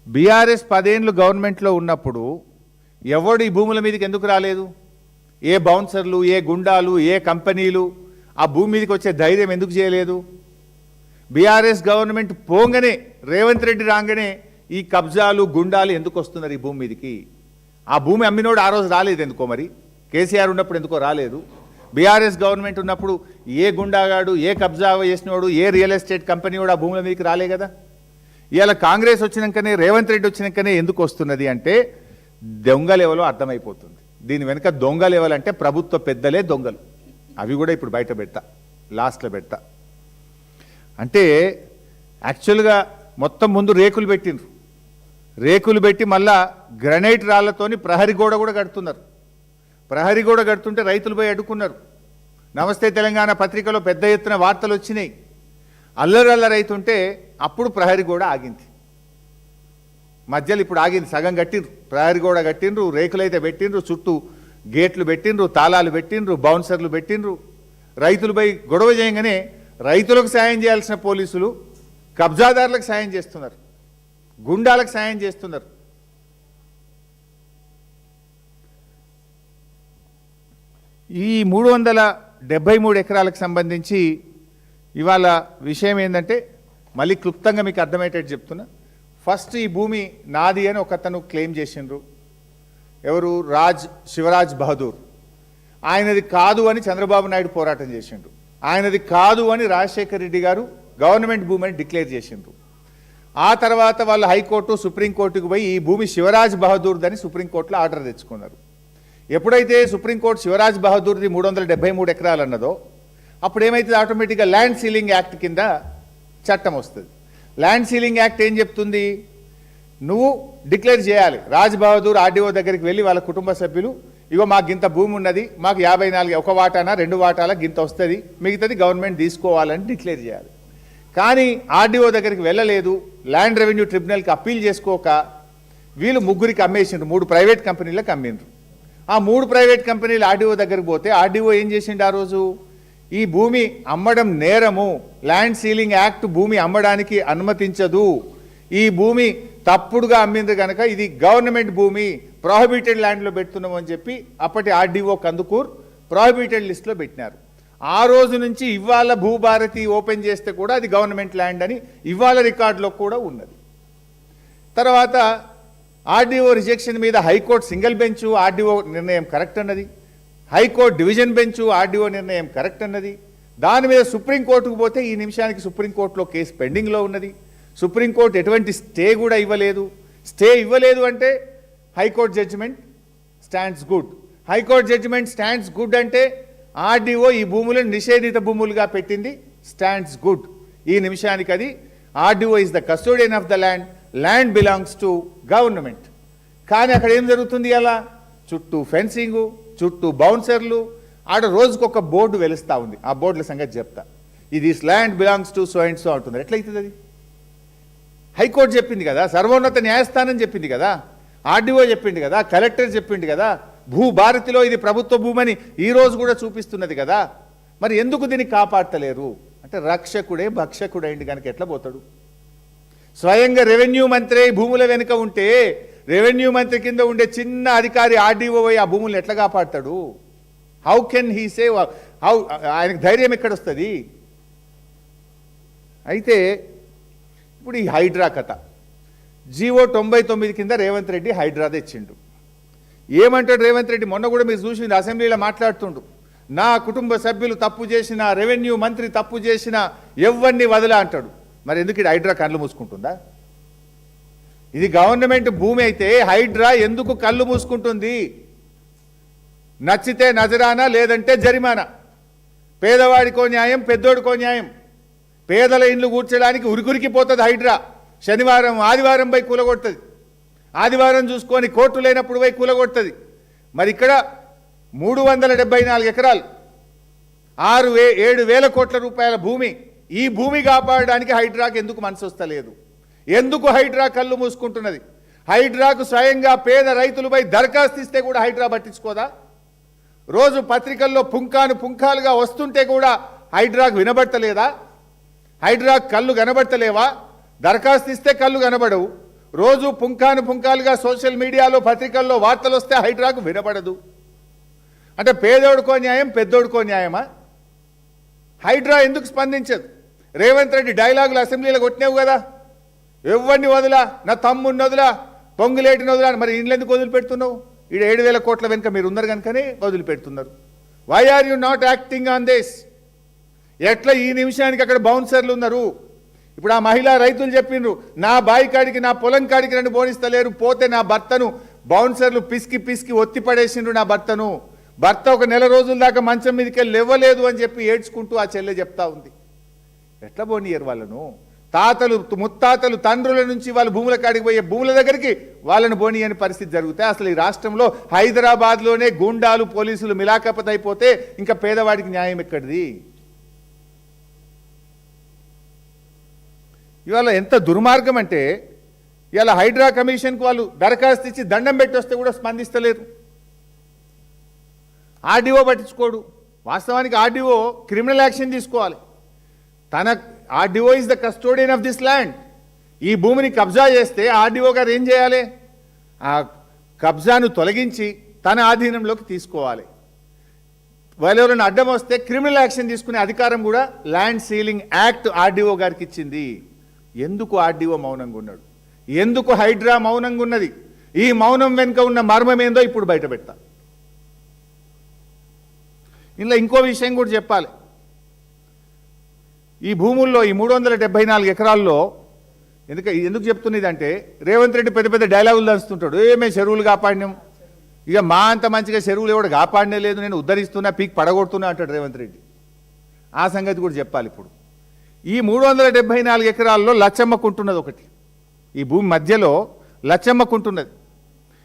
బీఆర్ఎస్ 10 ఏళ్ళు గవర్నమెంట్లో ఉన్నప్పుడు ఎవడు ఈ భూముల మీదకి ఎందుకు రాలేదు? ఏ బౌన్సర్లు, ఏ గుండాలు, ఏ కంపెనీలు ఆ భూమి మీదకి వచ్చే ధైర్యం ఎందుకు చేయలేదు? బీఆర్ఎస్ గవర్నమెంట్ పోంగనే, రేవంత్ రెడ్డి రాగానే ఈ కబ్జాలు గుండాలు ఎందుకు వస్తున్నారు ఈ భూమి మీదకి? ఆ భూమి అమ్మినోడు ఆ రోజు రాలేదు ఎందుకో, మరి కేసీఆర్ ఉన్నప్పుడు ఎందుకో రాలేదు? బీఆర్ఎస్ గవర్నమెంట్ ఉన్నప్పుడు ఏ గుండాగాడు, ఏ కబ్జా చేసినోడు, ఏ రియల్ ఎస్టేట్ కంపెనీ కూడా ఆ భూముల మీదకి రాలే కదా. ఇవాళ కాంగ్రెస్ వచ్చినాకనే, రేవంత్ రెడ్డి వచ్చినాకనే ఎందుకు వస్తున్నది అంటే దొంగ లెవెల్లో అర్థమైపోతుంది. దీని వెనుక దొంగ లెవెల్ అంటే ప్రభుత్వ పెద్దలే దొంగలు. అవి కూడా ఇప్పుడు బయట పెడతా, లాస్ట్లో పెడతా. అంటే యాక్చువల్గా మొత్తం ముందు రేకులు పెట్టిండ్రు, రేకులు పెట్టి మళ్ళా గ్రనైట్ రాళ్లతోని ప్రహరీ గోడ కూడా కడుతున్నారు. ప్రహరీ గోడ కడుతుంటే రైతులు పోయి అడ్డుకున్నారు. నమస్తే తెలంగాణ పత్రికలో పెద్ద ఎత్తున వార్తలు వచ్చినాయి. అల్లరైతుంటే అప్పుడు ప్రహరీ గోడ ఆగింది. మధ్యలో ఇప్పుడు ఆగింది, సగం కట్టిండ్రు, ప్రహరీ గోడ కట్టిండ్రు, రేకులైతే పెట్టిండ్రు, చుట్టూ గేట్లు పెట్టిండ్రు, తాళాలు పెట్టిండ్రు, బౌన్సర్లు పెట్టిండ్రు. రైతులు పోయి గొడవ చేయగానే రైతులకు సాయం చేయాల్సిన పోలీసులు కబ్జాదారులకు సాయం చేస్తున్నారు, గుండాలకు సాయం చేస్తున్నారు. ఈ 373 ఎకరాలకు సంబంధించి ఇవాళ విషయం ఏంటంటే మళ్ళీ క్లుప్తంగా మీకు అర్థమయ్యేటట్టు చెప్తున్నా. ఫస్ట్ ఈ భూమి నాది అని ఒకతను క్లెయిమ్ చేసిండ్రు. ఎవరు? శివరాజ్ బహదూర్. ఆయనది కాదు అని చంద్రబాబు నాయుడు పోరాటం చేసిండ్రు. ఆయనది కాదు అని రాజశేఖర్ రెడ్డి గారు గవర్నమెంట్ భూమి అని డిక్లేర్ చేసిండ్రు. ఆ తర్వాత వాళ్ళు హైకోర్టు, సుప్రీంకోర్టుకు పోయి ఈ భూమి శివరాజ్ బహదూర్దని సుప్రీంకోర్టులో ఆర్డర్ తెచ్చుకున్నారు. ఎప్పుడైతే సుప్రీంకోర్టు శివరాజ్ బహదూర్ది 373 ఎకరాలు అన్నదో అప్పుడు ఏమైతుంది, ఆటోమేటిక్గా ల్యాండ్ సీలింగ్ యాక్ట్ కింద చట్టం వస్తుంది. ల్యాండ్ సీలింగ్ యాక్ట్ ఏం చెప్తుంది? నువ్వు డిక్లేర్ చేయాలి. రాజ్ బహదూర్ ఆర్డీఓ దగ్గరికి వెళ్ళి వాళ్ళ కుటుంబ సభ్యులు, ఇగో మాకు గింత భూమి ఉన్నది, మాకు 54 ఒక వాటానా 2 వాటాల గింత వస్తుంది, మిగతాది గవర్నమెంట్ తీసుకోవాలని డిక్లేర్ చేయాలి. కానీ ఆర్డీఓ దగ్గరికి వెళ్ళలేదు, ల్యాండ్ రెవెన్యూ ట్రిబ్యునల్కి అప్పీల్ చేసుకోక వీళ్ళు ముగ్గురికి అమ్మేసిండ్రు, 3 ప్రైవేట్ కంపెనీలకు అమ్మిండ్రు. ఆ 3 ప్రైవేట్ కంపెనీలు ఆర్డీఓ దగ్గరికి పోతే ఆర్డీఓ ఏం చేసిండు ఆ రోజు? ఈ భూమి అమ్మడం నేరము, ల్యాండ్ సీలింగ్ యాక్ట్ భూమి అమ్మడానికి అనుమతించదు, ఈ భూమి తప్పుడుగా అమ్మింది కనుక ఇది గవర్నమెంట్ భూమి, ప్రొహిబిటెడ్ ల్యాండ్లో పెడుతున్నాము అని చెప్పి అప్పటి ఆర్డీఓ కందుకూర్ ప్రొహిబిటెడ్ లిస్ట్లో పెట్టినారు. ఆ రోజు నుంచి ఇవాళ భూభారతి ఓపెన్ చేస్తే కూడా అది గవర్నమెంట్ ల్యాండ్ అని ఇవాళ రికార్డులో కూడా ఉన్నది. తర్వాత ఆర్డీఓ రిజెక్షన్ మీద హైకోర్టు సింగిల్ బెంచ్ ఆర్డీఓ నిర్ణయం కరెక్ట్ అన్నది, హైకోర్టు డివిజన్ బెంచ్ ఆర్డీఓ నిర్ణయం కరెక్ట్ అన్నది. దాని మీద సుప్రీంకోర్టుకు పోతే ఈ నిమిషానికి సుప్రీంకోర్టులో కేసు పెండింగ్లో ఉన్నది. సుప్రీంకోర్టు ఎటువంటి స్టే కూడా ఇవ్వలేదు. స్టే ఇవ్వలేదు అంటే high court judgment stands good. High court judgment stands good అంటే ఆర్డీఓ ఈ భూములను నిషేధిత భూములుగా పెట్టింది, స్టాండ్స్ గుడ్. ఈ నిమిషానికి అది RDO is the custodian of the land, land belongs to government. కానీ అక్కడ ఏం జరుగుతుంది? అలా చుట్టూ ఫెన్సింగు, చుట్టూ బౌన్సర్లు, ఆడ రోజుకొక బోర్డు వెలుస్తూ ఉంది. ఆ బోర్డుల సంగతి చెప్తా. ఇది land belongs to so and so అంటున్నారు. ఎట్లయితుంది అది? హైకోర్టు చెప్పింది కదా, సర్వోన్నత న్యాయస్థానం చెప్పింది కదా, ఆర్డీఓ చెప్పింది కదా, కలెక్టర్ చెప్పింది కదా, భూభారతిలో ఇది ప్రభుత్వ భూమని ఈ రోజు కూడా చూపిస్తున్నది కదా. మరి ఎందుకు దీన్ని కాపాడతలేరు అంటే రక్షకుడే భక్షకుడైంది కనుక ఎట్లా పోతాడు? స్వయంగా రెవెన్యూ మంత్రి భూముల వెనుక ఉంటే రెవెన్యూ మంత్రి కింద ఉండే చిన్న అధికారి ఆర్డీఓ ఆ భూములను ఎట్లా కాపాడతాడు? How can he save? How? ఆయనకు ధైర్యం ఎక్కడొస్తుంది? అయితే ఇప్పుడు ఈ హైడ్రా కథ, జీవో 99 కింద రేవంత్ రెడ్డి హైడ్రా తెచ్చిండు. ఏమంటాడు రేవంత్ రెడ్డి? మొన్న కూడా మీరు చూసింది, అసెంబ్లీలో మాట్లాడుతుండు, నా కుటుంబ సభ్యులు తప్పు చేసిన, రెవెన్యూ మంత్రి తప్పు చేసిన ఎవరిని వదలా అంటాడు. మరి ఎందుకు ఇది హైడ్రా కళ్ళు మూసుకుంటుందా? ఇది గవర్నమెంట్ భూమి అయితే హైడ్రా ఎందుకు కళ్ళు మూసుకుంటుంది? నచ్చితే నజరానా, లేదంటే జరిమానా. పేదవాడికో న్యాయం, పెద్దోడికో న్యాయం. పేదల ఇండ్లు కూర్చోడానికి ఉరికురికి పోతుంది హైడ్రా. శనివారం ఆదివారం పోయి కూలగొడుతుంది, ఆదివారం చూసుకొని కోర్టు లేనప్పుడు పోయి కూలగొడుతుంది. మరి ఇక్కడ 374 ఎకరాలు, 7,000 కోట్ల రూపాయల భూమి, ఈ భూమి కాపాడడానికి హైడ్రాకు ఎందుకు మనసు వస్తలేదు? ఎందుకు హైడ్రా కళ్ళు మూసుకుంటున్నది? హైడ్రాకు స్వయంగా పేద రైతులపై దరఖాస్తు ఇస్తే కూడా హైడ్రా పట్టించుకోదా? రోజు పత్రికల్లో పుంఖాలుగా వస్తుంటే కూడా హైడ్రాకు వినబడతలేదా? హైడ్రాకు కళ్ళు కనబడతలేవా? దరఖాస్తు ఇస్తే కళ్ళు కనబడవు, రోజు పుంఖాలుగా సోషల్ మీడియాలో పత్రికల్లో వార్తలు వస్తే హైడ్రాకు వినబడదు. అంటే పేదోడికో న్యాయం, పెద్దోడికో న్యాయమా? హైడ్రా ఎందుకు స్పందించదు? రేవంత్ రెడ్డి డైలాగులు అసెంబ్లీలో కొట్టినావు కదా, ఎవరిని వదిలా, నా తమ్ముడిని వదిలా, పొంగులేటిని వదిలా. మరి ఇండ్లు ఎందుకు వదిలిపెడుతున్నావు? ఈడ 7,000 కోట్ల వెనుక మీరు ఉన్నారు కనుకనే వదిలిపెడుతున్నారు. Why are you not acting on this? ఎట్లా ఈ నిమిషానికి అక్కడ బౌన్సర్లు ఉన్నారు? ఇప్పుడు ఆ మహిళా రైతులు చెప్పిండ్రు, నా బాయి కాడికి నా పొలం కాడికి నన్ను బోనిస్తలేరు, పోతే నా భర్తను బౌన్సర్లు పిసికి పిసికి ఒత్తి పడేసిండ్రు. నా భర్త ఒక నెల రోజుల దాకా మంచం మీదకి వెళ్ళి లేవలేదు అని చెప్పి ఏడ్చుకుంటూ ఆ చెల్లె చెప్తా ఉంది. ఎట్లా బోనియరు వాళ్ళను? తాతలు ముత్తాతలు తండ్రుల నుంచి వాళ్ళు భూముల కాడికి పోయే భూముల దగ్గరికి వాళ్ళని బోనియని పరిస్థితి జరుగుతాయి. అసలు ఈ రాష్ట్రంలో హైదరాబాద్లోనే గూండాలు పోలీసులు మిలాఖపత అయిపోతే ఇంకా పేదవాడికి న్యాయం ఎక్కడిది? ఇవాళ ఎంత దుర్మార్గం అంటే, ఇవాళ హైడ్రా కమిషన్కి వాళ్ళు దరఖాస్తు ఇచ్చి దండం పెట్టి వస్తే కూడా స్పందిస్తలేరు. ఆర్డీఓ పట్టించుకోడు. వాస్తవానికి ఆర్డీఓ క్రిమినల్ యాక్షన్ తీసుకోవాలి. RDO is the custodian of this land. ఈ భూమిని కబ్జా చేస్తే ఆర్డీఓ గారు ఏం చేయాలి? ఆ కబ్జాను తొలగించి తన ఆధీనంలోకి తీసుకోవాలి. వాళ్ళెవరైనా అడ్డం వస్తే క్రిమినల్ యాక్షన్ తీసుకునే అధికారం కూడా ల్యాండ్ సీలింగ్ యాక్ట్ ఆర్డీఓ గారికి ఇచ్చింది. ఎందుకు ఆర్డీఓ మౌనంగా ఉన్నాడు? ఎందుకు హైడ్రా మౌనంగా ఉన్నది? ఈ మౌనం వెనుక ఉన్న మర్మం ఏందో ఇప్పుడు బయట పెడతా. ఇందులో ఇంకో విషయం కూడా చెప్పాలి. ఈ భూముల్లో ఈ 374 ఎకరాల్లో ఎందుకు చెప్తున్నదంటే, రేవంత్ రెడ్డి పెద్ద పెద్ద డైలాగులు దంచుతుంటాడు. ఏమే చెరువులు కాపాడినాం, ఇక మా అంత మంచిగా చెరువులు ఎవడు కాపాడనే లేదు, నేను ఉద్ధరిస్తున్నా, పీక్ పడగొడుతున్నా అంటాడు రేవంత్ రెడ్డి. ఆ సంగతి కూడా చెప్పాలి. ఇప్పుడు ఈ 374 ఎకరాల్లో లచ్చమ్మకుంటున్నది ఒకటి. ఈ భూమి మధ్యలో లచ్చమ్మకుంటున్నది.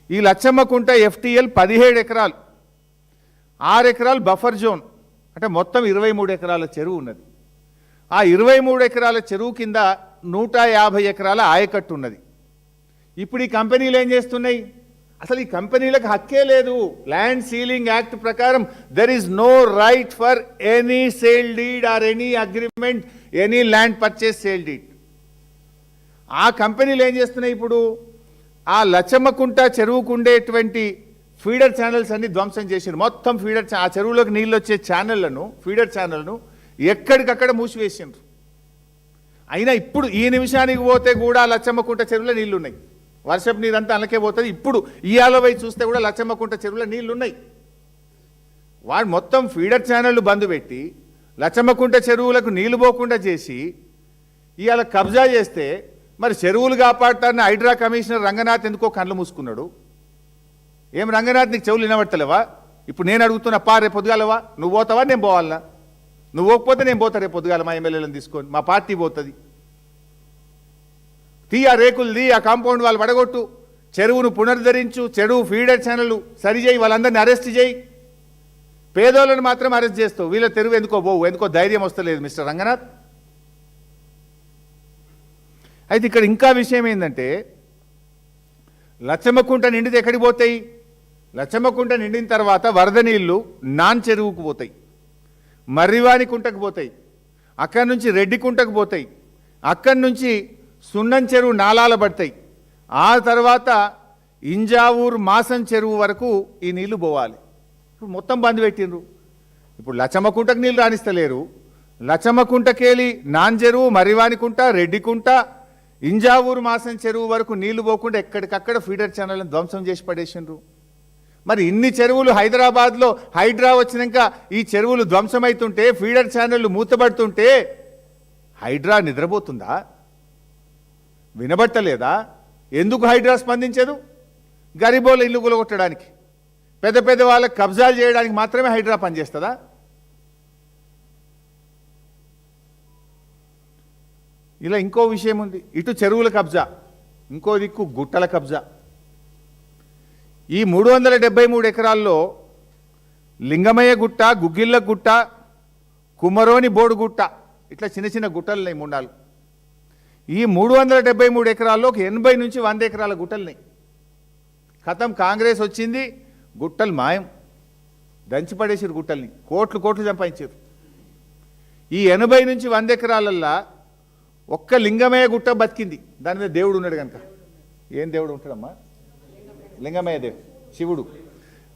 ఈ లచ్చమ్మకుంట FTL 17 ఎకరాలు, 6 ఎకరాలు బఫర్ జోన్, అంటే మొత్తం 23 ఎకరాల చెరువు ఉన్నది. ఆ 23 ఎకరాల చెరువు కింద 150 ఎకరాల ఆయకట్టు ఉన్నది. ఇప్పుడు ఈ కంపెనీలు ఏం చేస్తున్నాయి? అసలు ఈ కంపెనీలకు హక్కే లేదు. ల్యాండ్ సీలింగ్ యాక్ట్ ప్రకారం there is no right for any sale deed or any agreement, any land purchase sale deed. ఆ కంపెనీలు ఏం చేస్తున్నాయి? ఇప్పుడు ఆ లచ్చమ్మకుంట చెరువుకు ఉండేటువంటి ఫీడర్ ఛానల్స్ అన్ని ధ్వంసం చేసారు. మొత్తం ఆ చెరువులోకి నీళ్ళు వచ్చే ఫీడర్ ఛానల్ను ఎక్కడికక్కడ మూసివేసిండ్రు. అయినా ఇప్పుడు ఈ నిమిషానికి పోతే కూడా లచ్చమ్మకుంట చెరువులో నీళ్లు ఉన్నాయి. వర్షపు నీరంతా అనకే పోతుంది. ఇప్పుడు ఇయాల పోయి చూస్తే కూడా లచ్చమ్మకుంట చెరువులో నీళ్లు ఉన్నాయి. వాడు మొత్తం ఫీడర్ ఛానళ్ళు బంద్ పెట్టి లచ్చమ్మకుంట చెరువులకు నీళ్లు పోకుండా చేసి ఇవాళ కబ్జా చేస్తే, మరి చెరువులు కాపాడటాన్ని హైడ్రా కమిషనర్ రంగనాథ్ ఎందుకో కళ్ళు మూసుకున్నాడు. ఏం రంగనాథ్, నీకు చెవులు వినబడతలేవా? ఇప్పుడు నేను అడుగుతున్నా, రేపు పొద్దుగాలవా? నువ్వు పోతావా, నేను పోవాలనా? నువ్వు పోకపోతే నేను పోతా రేపు పొద్దుగాల, మా ఎమ్మెల్యేలను తీసుకొని, మా పార్టీ పోతుంది. ఆ రేకులు ఆ కాంపౌండ్ వాళ్ళు పడగొట్టు, చెరువును పునరుద్ధరించు, చెరువు ఫీడర్ ఛానల్ సరిచేయి, వాళ్ళందరినీ అరెస్ట్ చేయి. పేదోళ్ళని మాత్రం అరెస్ట్ చేస్తావు, వీళ్ళ తెరువు ఎందుకో ధైర్యం వస్తలేదు మిస్టర్ రంగనాథ్. అయితే ఇక్కడ ఇంకా విషయం ఏంటంటే, లచ్చమ్మకుంట నిండితే ఎక్కడికి పోతాయి? లచ్చమ్మకుంట నిండిన తర్వాత వరద నీళ్లు నాన్ చెరువుకు పోతాయి, మర్రివాణి కుంటకు పోతాయి, అక్కడి నుంచి రెడ్డి కుంటకు పోతాయి, అక్కడి నుంచి సున్నం చెరువు నాలాల పడతాయి. ఆ తర్వాత ఇంజావూరు మాసం చెరువు వరకు ఈ నీళ్లు పోవాలి. ఇప్పుడు మొత్తం బంద్ పెట్టిండ్రు. ఇప్పుడు లచ్చమ్మకుంటకు నీళ్ళు రాణిస్తలేరు. లచ్చమ్మకుంటకేలి నాన్ చెరువు, మర్రివాణి కుంట, రెడ్డి కుంట, ఇంజావూరు మాసం చెరువు వరకు నీళ్లు పోకుండా ఎక్కడికక్కడ ఫీడర్ ఛానల్ని ధ్వంసం చేసి పడేసిండ్రు. మరి ఇన్ని చెరువులు హైదరాబాద్లో హైడ్రా వచ్చినాక ఈ చెరువులు ధ్వంసమవుతుంటే, ఫీడర్ ఛానళ్ళు మూతబడుతుంటే హైడ్రా నిద్రపోతుందా? వినబట్టలేదా? ఎందుకు హైడ్రా స్పందించదు? గరీబోళ్ళ ఇల్లు కూలగొట్టడానికి, పెద్ద పెద్ద వాళ్ళకి కబ్జాలు చేయడానికి మాత్రమే హైడ్రా పనిచేస్తుందా? ఇలా ఇంకో విషయం ఉంది. ఇటు చెరువుల కబ్జా, ఇంకో దిక్కు గుట్టల కబ్జా. ఈ 373 ఎకరాల్లో లింగమయ్య గుట్ట, గుగ్గిళ్ళ గుట్ట, కుమ్మరోని బోడు గుట్ట, ఇట్లా చిన్న చిన్న గుట్టలు ఉన్నాయి 3-4. ఈ 373 ఎకరాల్లో ఒక 80 నుంచి 100 ఎకరాల గుట్టలున్నాయి. ఖతం కాంగ్రెస్ వచ్చింది, గుట్టలు మాయం, దంచిపడేసారు గుట్టల్ని, కోట్లు సంపాదించారు. ఈ 80 నుంచి 100 ఎకరాలల్లా ఒక్క లింగమయ్య గుట్ట బతికింది. దాని మీద దేవుడు ఉన్నాడు కనుక. ఏం దేవుడు ఉంటాడమ్మా? లింగమయ్య దేవుడు, శివుడు.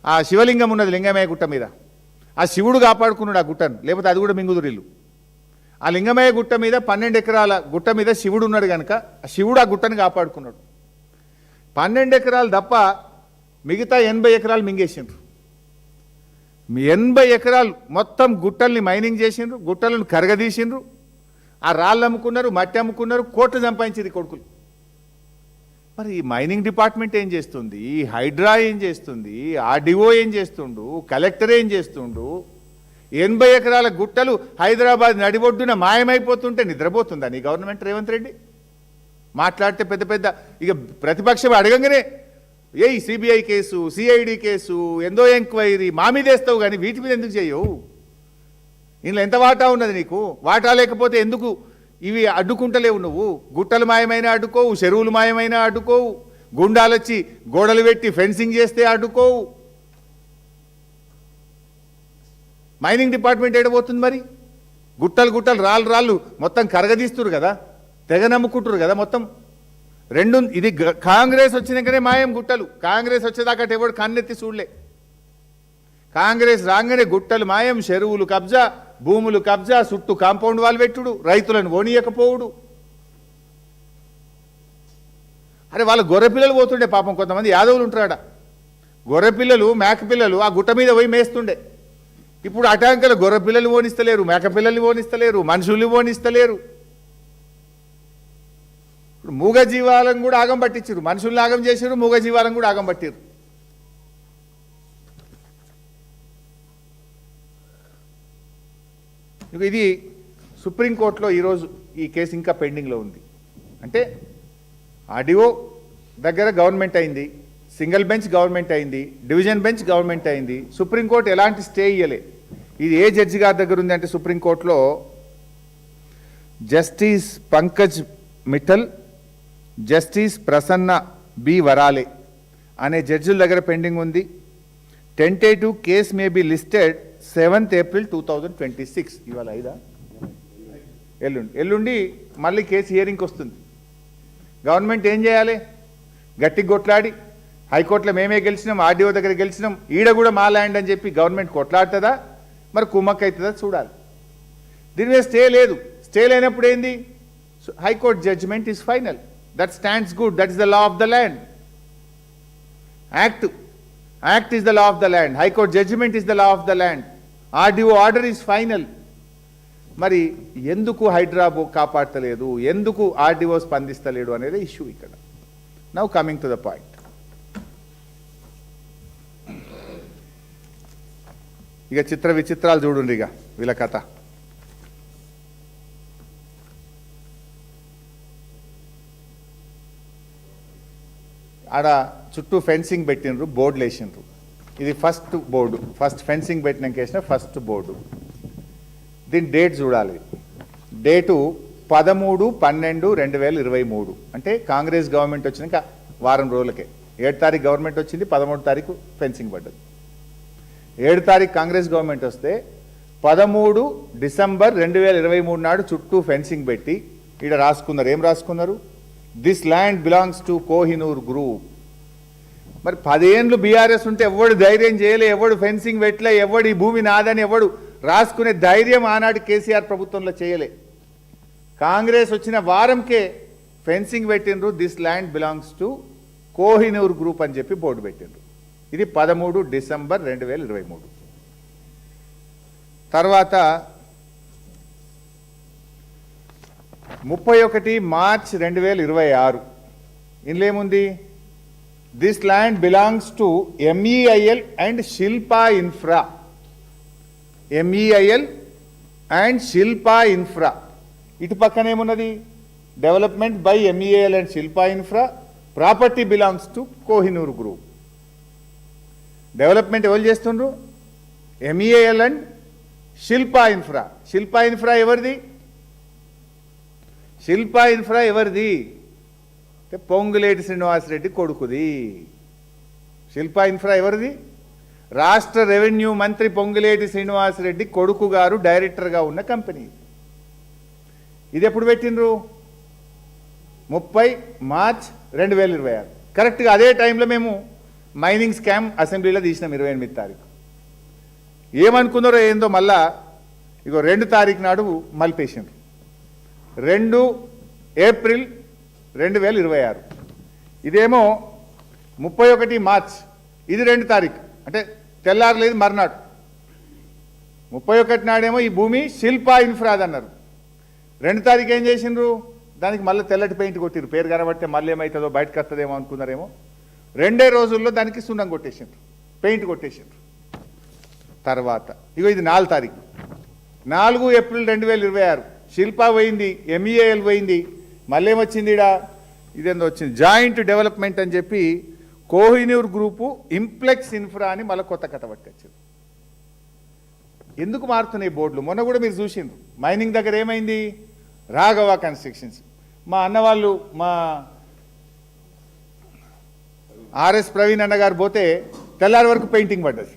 ఆ శివలింగం ఉన్నది లింగమయ్య గుట్ట మీద. ఆ శివుడు కాపాడుకున్నాడు ఆ గుట్టను, లేకపోతే అది కూడా మింగుదురిల్లు. ఆ లింగమయ్య గుట్ట మీద 12 ఎకరాల గుట్ట మీద శివుడు ఉన్నాడు కనుక ఆ శివుడు ఆ గుట్టను కాపాడుకున్నాడు. 12 ఎకరాలు తప్ప మిగతా 80 ఎకరాలు మింగేసిండ్రు. 80 ఎకరాలు మొత్తం గుట్టల్ని మైనింగ్ చేసిండ్రు, గుట్టలను కరగదీసిండ్రు, ఆ రాళ్ళు అమ్ముకున్నారు, మట్టి అమ్ముకున్నారు, కోట్లు సంపాదించింది కొడుకులు. మరి ఈ మైనింగ్ డిపార్ట్మెంట్ ఏం చేస్తుంది, హైడ్రా ఏం చేస్తుంది, ఆర్డీఓ ఏం చేస్తుండు, కలెక్టర్ ఏం చేస్తుండు? 80 ఎకరాల గుట్టలు హైదరాబాద్ నడిబొడ్డున మాయమైపోతుంటే నిద్రపోతుందా నీ గవర్నమెంట్ రేవంత్ రెడ్డి? మాట్లాడితే పెద్ద పెద్ద ఇక ప్రతిపక్షం అడగంగానే సిబిఐ కేసు, సిఐడి కేసు, ఎందో ఎంక్వైరీ మా మీద వేస్తావు, కానీ వీటి మీద ఎందుకు చేయవు? ఇందులో ఎంత వాటా ఉన్నది నీకు? వాటా లేకపోతే ఎందుకు ఇవి అడ్డుకుంటలేవు? నువ్వు గుట్టలు మాయమైన అడ్డుకోవు, చెరువులు మాయమైన అడ్డుకోవు, గుండాలొచ్చి గోడలు పెట్టి ఫెన్సింగ్ చేస్తే అడ్డుకోవు. మైనింగ్ డిపార్ట్మెంట్ ఏడబోతుంది మరి? గుట్టలు గుట్టలు రాళ్ళు మొత్తం కరగదీస్తున్నారు కదా, తెగ నమ్ముకుంటారు కదా మొత్తం. ఇది కాంగ్రెస్ వచ్చినాకనే మాయం గుట్టలు. కాంగ్రెస్ వచ్చేదాకా ఎవడు కన్నెత్తి చూడలే. కాంగ్రెస్ రాగానే గుట్టలు మాయం, చెరువులు కబ్జా, భూములు కబ్జా, చుట్టూ కాంపౌండ్ వాల్ పెట్టుడు, రైతులను ఓనియకపోవుడు. అరే వాళ్ళ గొర్రెపిల్లలు పోతుండే పాపం, కొంతమంది యాదవులు ఉంటారాడ, గొర్రెపిల్లలు మేకపిల్లలు ఆ గుట్ట మీద పోయి మేస్తుండే. ఇప్పుడు అటాంకలు గొర్రెపిల్లలు ఓనిస్తలేరు, మేకపిల్లల్ని ఓనిస్తలేరు, మనుషుల్ని ఓనిస్తలేరు. ఇప్పుడు మూగజీవాలను కూడా ఆగం పట్టించారు, మనుషుల్ని ఆగం చేశారు, మూగజీవాలను కూడా ఆగం పట్టారు. ఇది సుప్రీంకోర్టులో ఈరోజు ఈ కేసు ఇంకా పెండింగ్లో ఉంది. అంటే ఆర్డీఓ దగ్గర గవర్నమెంట్ అయింది, సింగిల్ బెంచ్ గవర్నమెంట్ అయింది, డివిజన్ బెంచ్ గవర్నమెంట్ అయింది, సుప్రీంకోర్టు ఎలాంటి స్టే ఇయ్యలే. ఇది ఏ జడ్జి గారి దగ్గర ఉంది అంటే సుప్రీంకోర్టులో justice Pankaj Mittal, justice Prasanna B Varale అనే జడ్జిల దగ్గర పెండింగ్ ఉంది. Tentative case may be listed 7th April 2026. ఇవాళ 5 ఎల్లుండి మళ్ళీ కేసు హియరింగ్కి వస్తుంది. గవర్నమెంట్ ఏం చేయాలి? గట్టి కొట్లాడి హైకోర్టులో మేమే గెలిచినాం, ఆర్డీఓ దగ్గర గెలిచినాం, ఈడ కూడా మా ల్యాండ్ అని చెప్పి గవర్నమెంట్ కొట్లాడుతుందా, మరి కుమ్మక్ అవుతుందా చూడాలి. దీని మీద స్టే లేదు. స్టే లేనప్పుడు ఏంది? High court judgment is final, that stands good, that is the law of the land. Act is the law of the land. High Court judgment is the law of the land. RDO order is final. మరి ఎందుకు హైడ్రాబో కాపాడతలేదు, ఎందుకు RDO స్పందిస్తలేడు అనేది issue ఇక్కడ. Now coming to the point. ఇక చిత్ర విచిత్రాలు చూడండి ఇక వీళ్ళ కథ. ఆడ చుట్టూ ఫెన్సింగ్ పెట్టినరు, బోర్డులు వేసినారు. ఇది ఫస్ట్ బోర్డు, ఫస్ట్ ఫెన్సింగ్ పెట్టినాక వేసిన ఫస్ట్ బోర్డు. దీని డేట్ చూడాలి. డేటు 13/12/2023. అంటే కాంగ్రెస్ గవర్నమెంట్ వచ్చినాక వారం రోజులకే. 7 తారీఖు గవర్నమెంట్ వచ్చింది, 13 తారీఖు ఫెన్సింగ్ పడ్డది. 7 తారీఖు కాంగ్రెస్ గవర్నమెంట్ వస్తే 13 డిసెంబర్ 2023 నాడు చుట్టూ ఫెన్సింగ్ పెట్టి ఇక్కడ రాసుకున్నారు. ఏం రాసుకున్నారు? This land belongs to Kohinoor group. మరి 10 ఏళ్ళు బీఆర్ఎస్ ఉంటే ఎవడు ధైర్యం చేయలే, ఎవడు ఫెన్సింగ్ పెట్టలే, ఎవడు ఈ భూమి నాదని ఎవడు రాసుకునే ధైర్యం ఆనాడు కేసీఆర్ ప్రభుత్వంలో చేయలే. కాంగ్రెస్ వచ్చిన వారంకే ఫెన్సింగ్ పెట్టినరు. This land belongs to Kohinoor group అని చెప్పి బోర్డు పెట్టినరు. ఇది 13 డిసెంబర్ 2023. తర్వాత 31 మార్చ్ 2026. ఇందులో ఏముంది? This land belongs to MEIL and Shilpa infra. MEIL and Shilpa infra. ఇటు పక్కన ఏమున్నది? Development by MEIL and Shilpa infra. Property belongs to Kohinoor group. Development ఎవరు చేస్తుండ్రు? MEIL and Shilpa infra. Shilpa infra ఎవరిది? శిల్పా ఇన్ఫ్రా ఎవరిది? పొంగులేటి శ్రీనివాసరెడ్డి కొడుకుది. శిల్పా ఇన్ఫ్రా ఎవరిది? రాష్ట్ర రెవెన్యూ మంత్రి పొంగులేటి శ్రీనివాసరెడ్డి కొడుకు గారు డైరెక్టర్గా ఉన్న కంపెనీ. ఇది ఎప్పుడు పెట్టినరు? 30 మార్చ్ 2026. కరెక్ట్గా అదే టైంలో మేము మైనింగ్ స్కామ్ అసెంబ్లీలో తీసినాం 28వ తారీఖు. ఏమనుకున్నారో ఏందో మళ్ళా ఇగో 2 తారీఖు నాడు మలిపేసిండ్రు. 2 ఏప్రిల్ 2026. ఇదేమో 31 మార్చ్, ఇది 2 తారీఖు, అంటే తెల్లారలేదు మర్నాడు. 31 నాడేమో ఈ భూమి శిల్పా ఇన్ఫ్రాద్ అన్నారు. 2 తారీఖు ఏం చేసిండ్రు, దానికి మళ్ళీ తెల్లటి పెయింట్ కొట్టిరు. పేరు కనబడితే మళ్ళీ ఏమవుతుందో బయటకు వస్తుందేమో అనుకున్నారేమో. 2 రోజుల్లో దానికి సున్నం కొట్టేసిండ్రు, పెయింట్ కొట్టేసిండ్రు. తర్వాత ఇగో ఇది 4 తారీఖు, 4 ఏప్రిల్ 2026 శిల్పా పోయింది, MEAL పోయింది. మళ్ళీ ఏమొచ్చింది ఈడ, ఇదేందో వచ్చింది జాయింట్ డెవలప్మెంట్ అని చెప్పి కోహినూర్ గ్రూపు ఇంప్లెక్స్ ఇన్ఫ్రా అని మళ్ళీ కొత్త కథ పట్టుకొచ్చింది. ఎందుకు మారుతున్నాయి బోర్డులు? మొన్న కూడా మీరు చూసిండ్రు, మైనింగ్ దగ్గర ఏమైంది, రాఘవ కన్స్ట్రక్షన్స్. మా అన్నవాళ్ళు, మా ఆర్ఎస్ ప్రవీణ్ అన్న గారు పోతే తెల్లారి వరకు పెయింటింగ్ పడ్డది.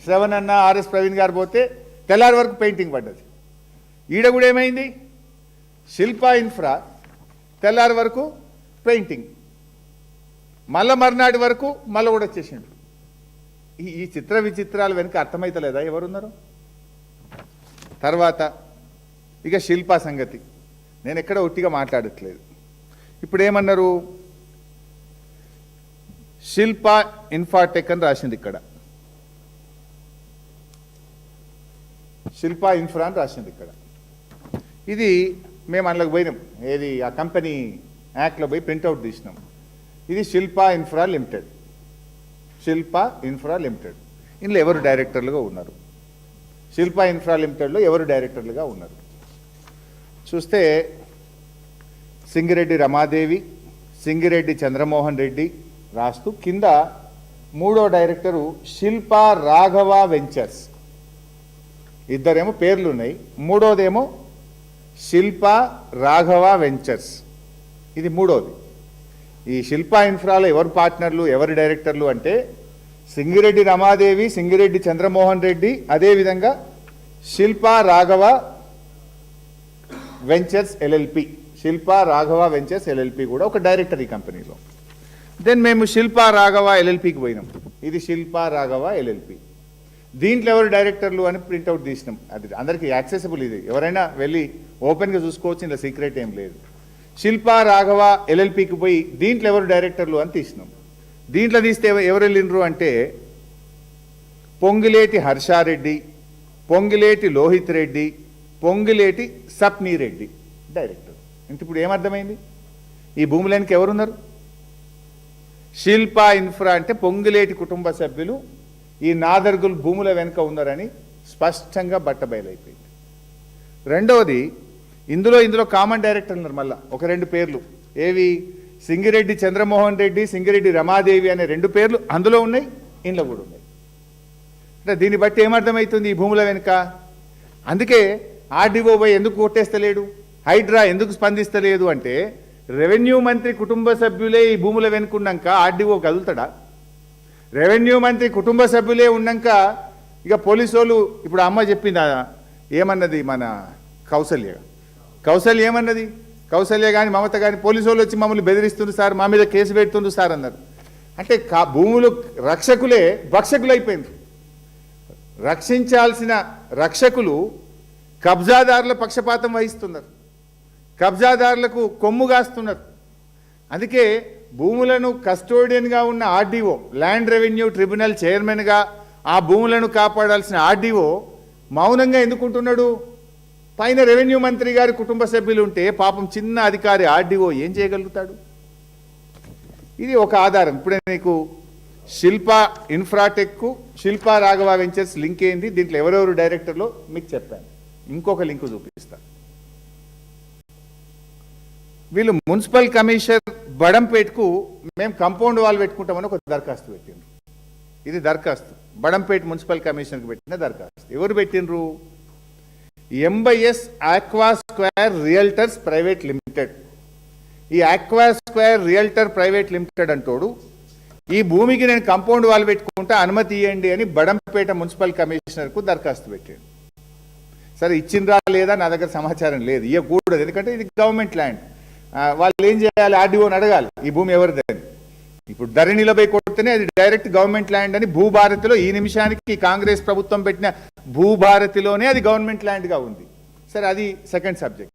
శ్రవణ్ అన్న, ఆర్ఎస్ ప్రవీణ్ గారు పోతే తెల్లారి వరకు పెయింటింగ్ పడ్డది. ఈడ కూడా ఏమైంది, శిల్పా ఇన్ఫ్రా తెల్లారి వరకు పెయింటింగ్, మళ్ళా మర్నాటి వరకు మళ్ళీ కూడా వచ్చేసిండు. ఈ చిత్ర విచిత్రాలు వెనుక అర్థమైతలేదా ఎవరున్నారు? తర్వాత ఇక శిల్పా సంగతి నేను ఎక్కడ ఒట్టిగా మాట్లాడట్లేదు. ఇప్పుడు ఏమన్నారు, శిల్పా ఇన్ఫాటెక్ అని రాసింది ఇక్కడ, శిల్పా ఇన్ఫ్రా అని రాసింది ఇక్కడ. ఇది మేము అందులోకి పోయినాం, ఏది ఆ కంపెనీ యాక్ట్లో పోయి ప్రింట్అవుట్ తీసినాం. ఇది Shilpa infra limited, Shilpa infra limited. ఇందులో ఎవరు డైరెక్టర్లుగా ఉన్నారు, శిల్పా ఇన్ఫ్రా లిమిటెడ్లో ఎవరు డైరెక్టర్లుగా ఉన్నారు చూస్తే సింగిరెడ్డి రమాదేవి, సింగిరెడ్డి చంద్రమోహన్ రెడ్డి రాస్తూ కింద 3వ డైరెక్టరు శిల్పా రాఘవ వెంచర్స్. ఇద్దరేమో పేర్లు ఉన్నాయి, 3వదేమో శిల్పా రాఘవ వెంచర్స్, ఇది 3వది. ఈ శిల్పా ఇన్ఫ్రాలో ఎవరు పార్ట్నర్లు, ఎవరు డైరెక్టర్లు అంటే సింగిరెడ్డి రమాదేవి, సింగిరెడ్డి చంద్రమోహన్ రెడ్డి, అదేవిధంగా Shilpa Raghava ventures LLP, Shilpa Raghava ventures LLP కూడా ఒక డైరెక్టర్ ఈ కంపెనీలో. దెన్ మేము శిల్పా రాఘవ LLPకి పోయినాం. ఇది శిల్పా రాఘవ LLP. దీంట్లో ఎవరు డైరెక్టర్లు అని ప్రింట్అవుట్ తీసినాం. అది అందరికీ యాక్సెసిబుల్, ఇది ఎవరైనా వెళ్ళి ఓపెన్గా చూసుకోవచ్చు, ఇందులో సీక్రెట్ ఏం లేదు. శిల్పా రాఘవ LLPకి పోయి దీంట్లో ఎవరు డైరెక్టర్లు అని తీసినాం. దీంట్లో తీస్తే ఎవరు వెళ్ళినరు అంటే పొంగిలేటి హర్షారెడ్డి, పొంగిలేటి లోహిత్ రెడ్డి, పొంగిలేటి సప్నీ రెడ్డి డైరెక్టర్. ఇంక ఇప్పుడు ఏమర్థమైంది, ఈ భూములకి ఎవరున్నారు? శిల్పా ఇన్ఫ్రా అంటే పొంగిలేటి కుటుంబ సభ్యులు ఈ నాదర్గుల్ భూముల వెనుక ఉన్నారని స్పష్టంగా బట్టబయలైపోయింది. రెండవది, ఇందులో కామన్ డైరెక్టర్ ఉన్నారు. మళ్ళీ ఒక 2 పేర్లు, ఏవి, సింగిరెడ్డి చంద్రమోహన్ రెడ్డి, సింగిరెడ్డి రమాదేవి అనే 2 పేర్లు అందులో ఉన్నాయి, ఇంట్లో కూడా ఉన్నాయి. అంటే దీన్ని బట్టి ఏమర్థమవుతుంది ఈ భూముల వెనుక? అందుకే RDO ఎందుకు కొట్టేస్తలేడు, హైడ్రా ఎందుకు స్పందిస్తలేదు అంటే రెవెన్యూ మంత్రి కుటుంబ సభ్యులే ఈ భూముల వెనుకున్నాక RDO కదులుతాడా? రెవెన్యూ మంత్రి కుటుంబ సభ్యులే ఉన్నాక ఇక పోలీసు వాళ్ళు, ఇప్పుడు అమ్మ చెప్పింది ఏమన్నది, మన కౌసల్య ఏమన్నది, కౌసల్య కానీ మమత కానీ పోలీసు వాళ్ళు వచ్చి మమ్మల్ని బెదిరిస్తుంది సార్, మా మీద కేసు పెడుతుంది సార్ అన్నారు. అంటే భూములు రక్షకులే భక్షకులు అయిపోయింది. రక్షించాల్సిన రక్షకులు కబ్జాదారుల పక్షపాతం వహిస్తున్నారు, కబ్జాదారులకు కొమ్ము కాస్తున్నారు. అందుకే భూములను కస్టోడియన్గా ఉన్న RDO, ల్యాండ్ రెవెన్యూ ట్రిబ్యునల్ చైర్మన్గా ఆ భూములను కాపాడాల్సిన RDO మౌనంగా ఎందుకుంటున్నాడు? పైన రెవెన్యూ మంత్రి గారి కుటుంబ సభ్యులు ఉంటే పాపం చిన్న అధికారి RDO ఏం చేయగలుగుతాడు? ఇది ఒక ఆధారం. ఇప్పుడే నీకు శిల్పా ఇన్ఫ్రాటెక్, శిల్పా రాఘవ వెంచర్స్ లింక్ ఏంది, దీంట్లో ఎవరెవరు డైరెక్టర్లో మీకు చెప్పాను. ఇంకొక లింకు చూపిస్తాను. వీళ్ళు మున్సిపల్ కమిషనర్ బడంపేట్కు మేము కాంపౌండ్ వాల్ పెట్టుకుంటామని ఒక దరఖాస్తు పెట్టిండ్రు. ఇది దరఖాస్తు బడంపేట్ మున్సిపల్ కమిషనర్కి పెట్టిన దరఖాస్తు. ఎవరు పెట్టినరు? MBS aqua square realtors private limited. ఈ aqua square realtor private limited అంటోడు ఈ భూమికి నేను కాంపౌండ్ వాల్ పెట్టుకుంటా అనుమతి ఇవ్వండి అని బడంపేట మున్సిపల్ కమిషనర్కు దరఖాస్తు పెట్టాడు. సరే ఇచ్చిండ్రా లేదా నా దగ్గర సమాచారం లేదు, ఇవ్వకూడదు, ఎందుకంటే ఇది గవర్నమెంట్ ల్యాండ్. వాళ్ళు ఏం చేయాలి, RDOని అడగాలి ఈ భూమి ఎవరిదని. ఇప్పుడు ధరణిలో పోయి కొడితేనే అది డైరెక్ట్ గవర్నమెంట్ ల్యాండ్ అని భూభారతిలో ఈ నిమిషానికి కాంగ్రెస్ ప్రభుత్వం పెట్టిన భూభారతిలోనే అది గవర్నమెంట్ ల్యాండ్గా ఉంది. సరే, అది సెకండ్ సబ్జెక్ట్.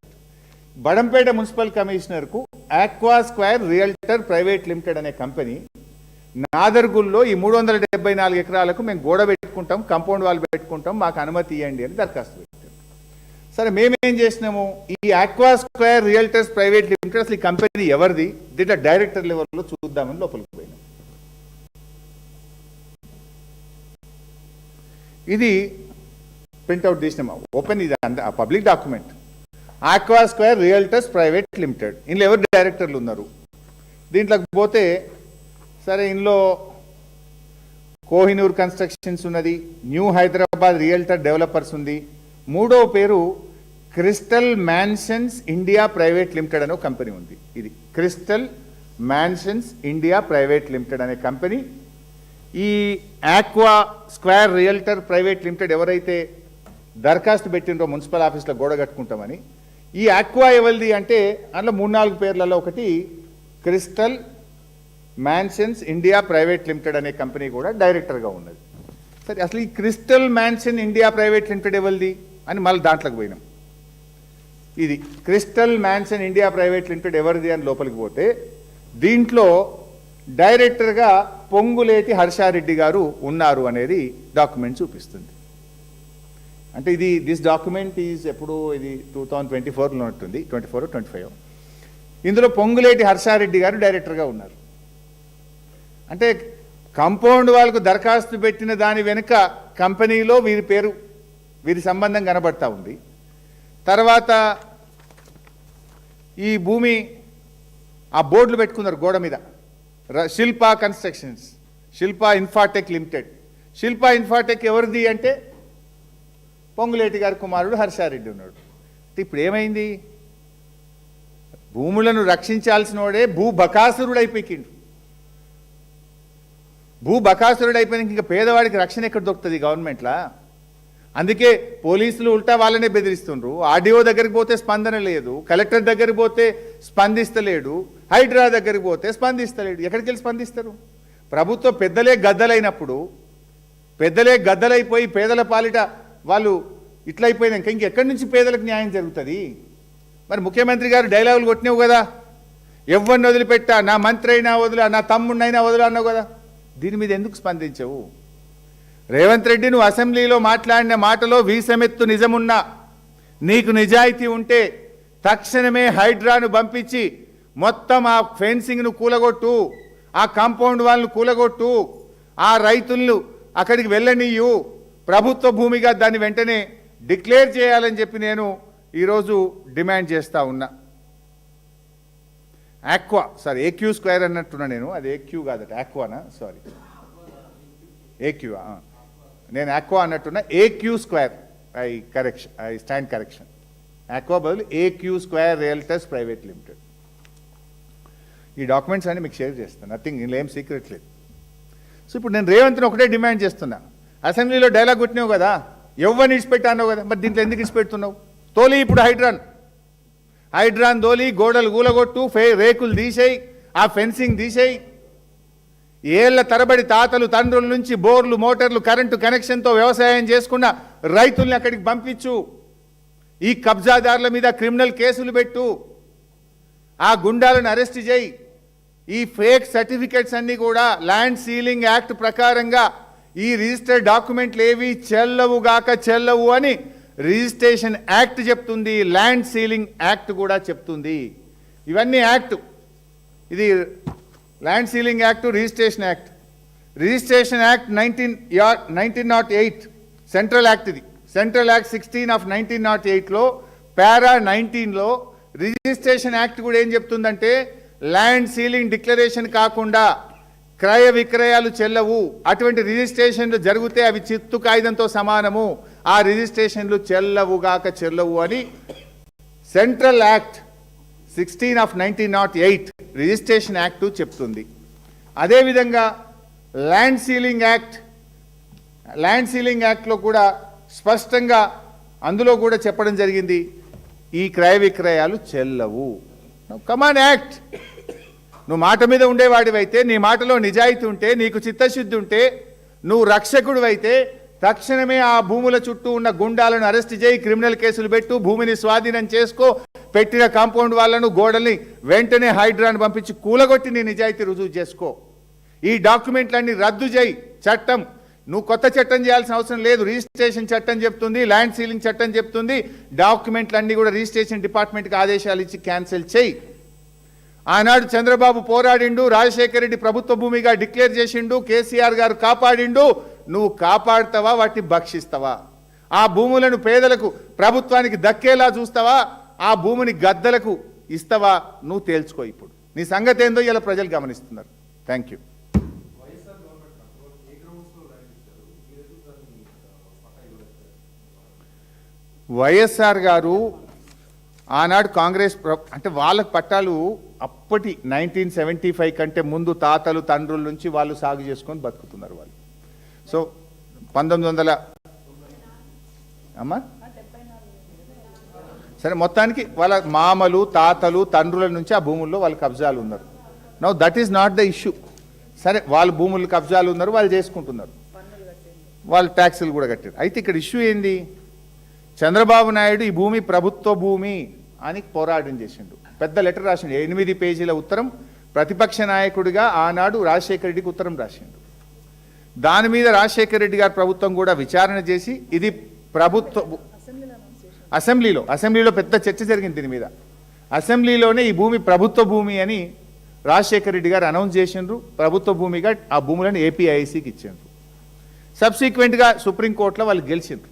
బడంపేట మున్సిపల్ కమిషనర్కు aqua square realtor private limited అనే కంపెనీ నాదర్గుల్లో ఈ 374 ఎకరాలకు మేము గోడ పెట్టుకుంటాం, కాంపౌండ్ వాల్ పెట్టుకుంటాం, మాకు అనుమతి ఇవ్వండి అని దరఖాస్తు పెట్టాం. సరే, మేమేం చేసినాము, ఈ aqua square realtors private limited అసలు ఈ కంపెనీ ఎవరిది దీంట్లో డైరెక్టర్ లెవెల్లో చూద్దామని లోపలికి పోయినాం. ఇది ప్రింట్అవుట్ తీసినామా, ఓపెన్, ఇది public document. Aqua square realtors private limited, ఇందులో ఎవరు డైరెక్టర్లు ఉన్నారు. దీంట్లోకి పోతే సరే, ఇందులో కోహినూర్ కన్స్ట్రక్షన్స్ ఉన్నది, న్యూ హైదరాబాద్ రియల్టర్ డెవలపర్స్ ఉంది, మూడో పేరు crystal mansions India private limited అనే కంపెనీ ఉంది. ఇది crystal mansions India private limited అనే కంపెనీ. ఈ aqua square realtor private limited ఎవరైతే దరఖాస్తు పెట్టినరో మున్సిపల్ ఆఫీస్లో గోడ కట్టుకుంటామని, ఈ ఆక్వా ఎవరిది అంటే అందులో 3-4 పేర్లలో ఒకటి crystal mansions India private limited అనే కంపెనీ కూడా డైరెక్టర్గా ఉన్నది. సరే, అసలు ఈ crystal mansion India private limited ఎవరిది అని మళ్ళీ దాంట్లోకి పోయినాం. ఇది crystal mansion India private limited ఎవరిది అని లోపలికి పోతే దీంట్లో డైరెక్టర్గా పొంగులేటి హర్షారెడ్డి గారు ఉన్నారు అనేది డాక్యుమెంట్ చూపిస్తుంది. అంటే ఇది దిస్ డాక్యుమెంట్ ఈజ్ ఎప్పుడు ఇది 2024లో ఉంటుంది, 24 or 25. ఇందులో పొంగులేటి హర్షారెడ్డి గారు డైరెక్టర్గా ఉన్నారు. అంటే కాంపౌండ్ వాళ్ళకు దరఖాస్తు పెట్టిన దాని వెనుక కంపెనీలో వీరి పేరు, వీరి సంబంధం కనబడతా ఉంది. తర్వాత ఈ భూమి ఆ బోర్డులు పెట్టుకున్నారు గోడ మీద, శిల్పా కన్స్ట్రక్షన్స్, శిల్పా ఇన్ఫాటెక్ లిమిటెడ్. శిల్పా ఇన్ఫాటెక్ ఎవరిది అంటే పొంగులేటి గారి కుమారుడు హర్షారెడ్డి ఉన్నాడు. ఇప్పుడు ఏమైంది, భూములను రక్షించాల్సిన వాడే భూబకాసురుడు అయిపోయిండు. భూబకాసురుడు అయిపోయినాక ఇంకా పేదవాడికి రక్షణ ఎక్కడ దొరుకుతుంది గవర్నమెంట్లా? అందుకే పోలీసులు ఉల్టా వాళ్ళనే బెదిరిస్తుండ్రు. ఆర్డీఓ దగ్గరికి పోతే స్పందన లేదు, కలెక్టర్ దగ్గరికి పోతే స్పందిస్తలేడు, హైడ్రా దగ్గరికి పోతే స్పందిస్తలేడు. ఎక్కడికి వెళ్ళి స్పందిస్తారు? ప్రభుత్వం పెద్దలే గద్దలైనప్పుడు, పెద్దలే గద్దలైపోయి పేదల పాలిట వాళ్ళు ఇట్లయిపోయినాక ఇంకెక్కడి నుంచి పేదలకు న్యాయం జరుగుతుంది? మరి ముఖ్యమంత్రి గారు డైలాగులు కొట్టినావు కదా, ఎవరిని వదిలిపెట్టా, నా మంత్రి అయినా వదిలా, నా తమ్ముడినైనా వదిలా అన్నావు కదా, దీని మీద ఎందుకు స్పందించవు? రేవంత్ రెడ్డి, నువ్వు అసెంబ్లీలో మాట్లాడిన మాటలో వీసమెత్తు నిజమున్నా, నీకు నిజాయితీ ఉంటే తక్షణమే హైడ్రాను పంపించి మొత్తం ఆ ఫెన్సింగ్ను కూలగొట్టు, ఆ కాంపౌండ్ వాళ్ళను కూలగొట్టు, ఆ రైతులను అక్కడికి వెళ్ళనీయు, ప్రభుత్వ భూమిగా దాన్ని వెంటనే డిక్లేర్ చేయాలని చెప్పి నేను ఈరోజు డిమాండ్ చేస్తూ ఉన్నా. ఆక్వా, సారీ ఏక్యూ స్క్వేర్ అన్నట్టున్నా నేను, అది ఏక్యూ కాదట, ఆక్వానా, సారీ ఏక్యూ, నేను ఆక్వా అన్నట్టున్నా, AQ square, I stand correction. Aqua బదులు AQ square realtors private limited. ఈ డాక్యుమెంట్స్ అన్ని మీకు షేర్ చేస్తాను, నథింగ్, ఇందులో ఏం సీక్రెట్ లేదు. సో ఇప్పుడు నేను రేవంత్ని ఒకటే డిమాండ్ చేస్తున్నా, అసెంబ్లీలో డైలాగ్ కొట్టినావు కదా, ఎవరిని ఇడిచిపెట్టాను కదా, మరి దీంట్లో ఎందుకు ఇడిచిపెడుతున్నావు? తోలి ఇప్పుడు హైడ్రాన్ తోలి, గోడలు కూలగొట్టు, రేకులు తీసేయి, ఆ ఫెన్సింగ్ తీసేయి. ఏళ్ల తరబడి తాతలు తండ్రుల నుంచి బోర్లు, మోటార్లు, కరెంటు కనెక్షన్తో వ్యవసాయం చేసుకున్న రైతుల్ని అక్కడికి పంపించు. ఈ కబ్జాదారుల మీద క్రిమినల్ కేసులు పెట్టు, ఆ గుండాలను అరెస్ట్ చేయి. ఈ ఫేక్ సర్టిఫికెట్స్ అన్నీ కూడా ల్యాండ్ సీలింగ్ యాక్ట్ ప్రకారంగా ఈ రిజిస్టర్డ్ డాక్యుమెంట్లు ఏవి చెల్లవు అని రిజిస్ట్రేషన్ యాక్ట్ చెప్తుంది, ల్యాండ్ సీలింగ్ యాక్ట్ కూడా చెప్తుంది. ఇవన్నీ యాక్ట్, ఇది land ceiling act, registration act. Registration act 1908 central act, ఇది సెంట్రల్ యాక్ట్ 16 of 1908లో పారా 19లో రిజిస్ట్రేషన్ యాక్ట్ కూడా ఏం చెప్తుందంటే, ల్యాండ్ సీలింగ్ డిక్లరేషన్ కాకుండా క్రయ విక్రయాలు చెల్లవు, అటువంటి రిజిస్ట్రేషన్లు జరిగితే అవి చిత్తు కాగితంతో సమానము, ఆ రిజిస్ట్రేషన్లు చెల్లవు అని central act 16 of 1908 registration act చెప్తుంది. అదేవిధంగా ల్యాండ్ సీలింగ్ యాక్ట్లో కూడా స్పష్టంగా అందులో కూడా చెప్పడం జరిగింది, ఈ క్రయ విక్రయాలు చెల్లవు. కమాన్ యాక్ట్, నువ్వు మాట మీద ఉండేవాడివైతే, నీ మాటలో నిజాయితీ ఉంటే, నీకు చిత్తశుద్ధి ఉంటే, నువ్వు రక్షకుడివైతే తక్షణమే ఆ భూముల చుట్టూ ఉన్న గుండాలను అరెస్ట్ చేయి, క్రిమినల్ కేసులు పెట్టు, భూమిని స్వాధీనం చేసుకో, పెట్టిన కాంపౌండ్ వాళ్ళను గోడల్ని వెంటనే హైడ్రాను పంపించి కూలగొట్టి నీ నిజాయితీ రుజువు చేసుకో. ఈ డాక్యుమెంట్లన్నీ రద్దు చేయి. చట్టం నువ్వు కొత్త చట్టం చేయాల్సిన అవసరం లేదు. రిజిస్ట్రేషన్ చట్టం చెప్తుంది, ల్యాండ్ సీలింగ్ చట్టం చెప్తుంది. డాక్యుమెంట్లన్నీ కూడా రిజిస్ట్రేషన్ డిపార్ట్మెంట్కి ఆదేశాలు ఇచ్చి క్యాన్సిల్ చేయి. ఆనాడు చంద్రబాబు పోరాడిండు, రాజశేఖర రెడ్డి ప్రభుత్వ భూమిగా డిక్లేర్ చేసిండు, కేసీఆర్ గారు కాపాడిండు. నువ్వు కాపాడుతావా, వాటిని భక్షిస్తావా? ఆ భూములను పేదలకు ప్రభుత్వానికి దక్కేలా చూస్తావా, ఆ భూమిని గద్దలకు ఇస్తావా? నువ్వు తేల్చుకో. ఇప్పుడు నీ సంగతి ఏందో ఇలా ప్రజలు గమనిస్తున్నారు. Thank you. వైఎస్ఆర్ గారు ఆనాడు కాంగ్రెస్ అంటే వాళ్ళకి పట్టాలు అప్పటి 1975 కంటే ముందు తాతలు తండ్రుల నుంచి వాళ్ళు సాగు చేసుకొని బతుకుతున్నారు వాళ్ళు. సో 1900 అమ్మా సరే, మొత్తానికి వాళ్ళ మామలు తాతలు తండ్రుల నుంచి ఆ భూముల్లో వాళ్ళ కబ్జాలు ఉన్నారు. Now that is not the issue. సరే, వాళ్ళ భూములు కబ్జాలు ఉన్నారు, వాళ్ళు చేసుకుంటున్నారు, వాళ్ళు ట్యాక్సులు కూడా కట్టారు. అయితే ఇక్కడ ఇష్యూ ఏంది? చంద్రబాబు నాయుడు ఈ భూమి ప్రభుత్వ భూమి అని పోరాటం చేసిండు. పెద్ద లెటర్ రాసిండు, 8 పేజీల ఉత్తరం. ప్రతిపక్ష నాయకుడిగా ఆనాడు రాజశేఖర రెడ్డికి ఉత్తరం రాసిండు. దాని మీద రాజశేఖర రెడ్డి గారి ప్రభుత్వం కూడా విచారణ చేసి ఇది ప్రభుత్వ అసెంబ్లీలో పెద్ద చర్చ జరిగింది దీని మీద. అసెంబ్లీలోనే ఈ భూమి ప్రభుత్వ భూమి అని రాజశేఖర రెడ్డి గారు అనౌన్స్ చేసిండ్రు. ప్రభుత్వ భూమిగా ఆ భూములను ఏపీఐసికి ఇచ్చిండ్రు. సబ్సిక్వెంట్గా సుప్రీంకోర్టులో వాళ్ళు గెలిచిండ్రు.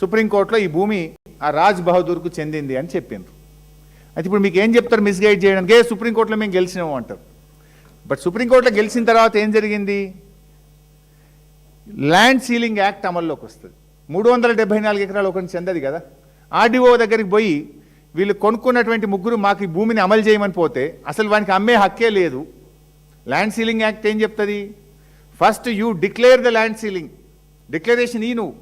సుప్రీంకోర్టులో ఈ భూమి ఆ రాజ్ బహదూర్కు చెందింది అని చెప్పిండ్రు. అయితే ఇప్పుడు మీకు ఏం చెప్తారు మిస్గైడ్ చేయడానికి? సుప్రీంకోర్టులో మేము గెలిచినాము అంటారు. బట్ సుప్రీంకోర్టులో గెలిచిన తర్వాత ఏం జరిగింది? ల్యాండ్ సీలింగ్ యాక్ట్ అమల్లోకి వస్తుంది. 374 ఎకరాలు ఒకరిని చెందది కదా. ఆర్డీఓ దగ్గరికి పోయి వీళ్ళు కొనుక్కున్నటువంటి ముగ్గురు మాకు ఈ భూమిని అమలు చేయమని పోతే అసలు వానికి అమ్మే హక్కే లేదు. ల్యాండ్ సీలింగ్ యాక్ట్ ఏం చెప్తుంది? First you declare the land ceiling. Declaration నువ్వు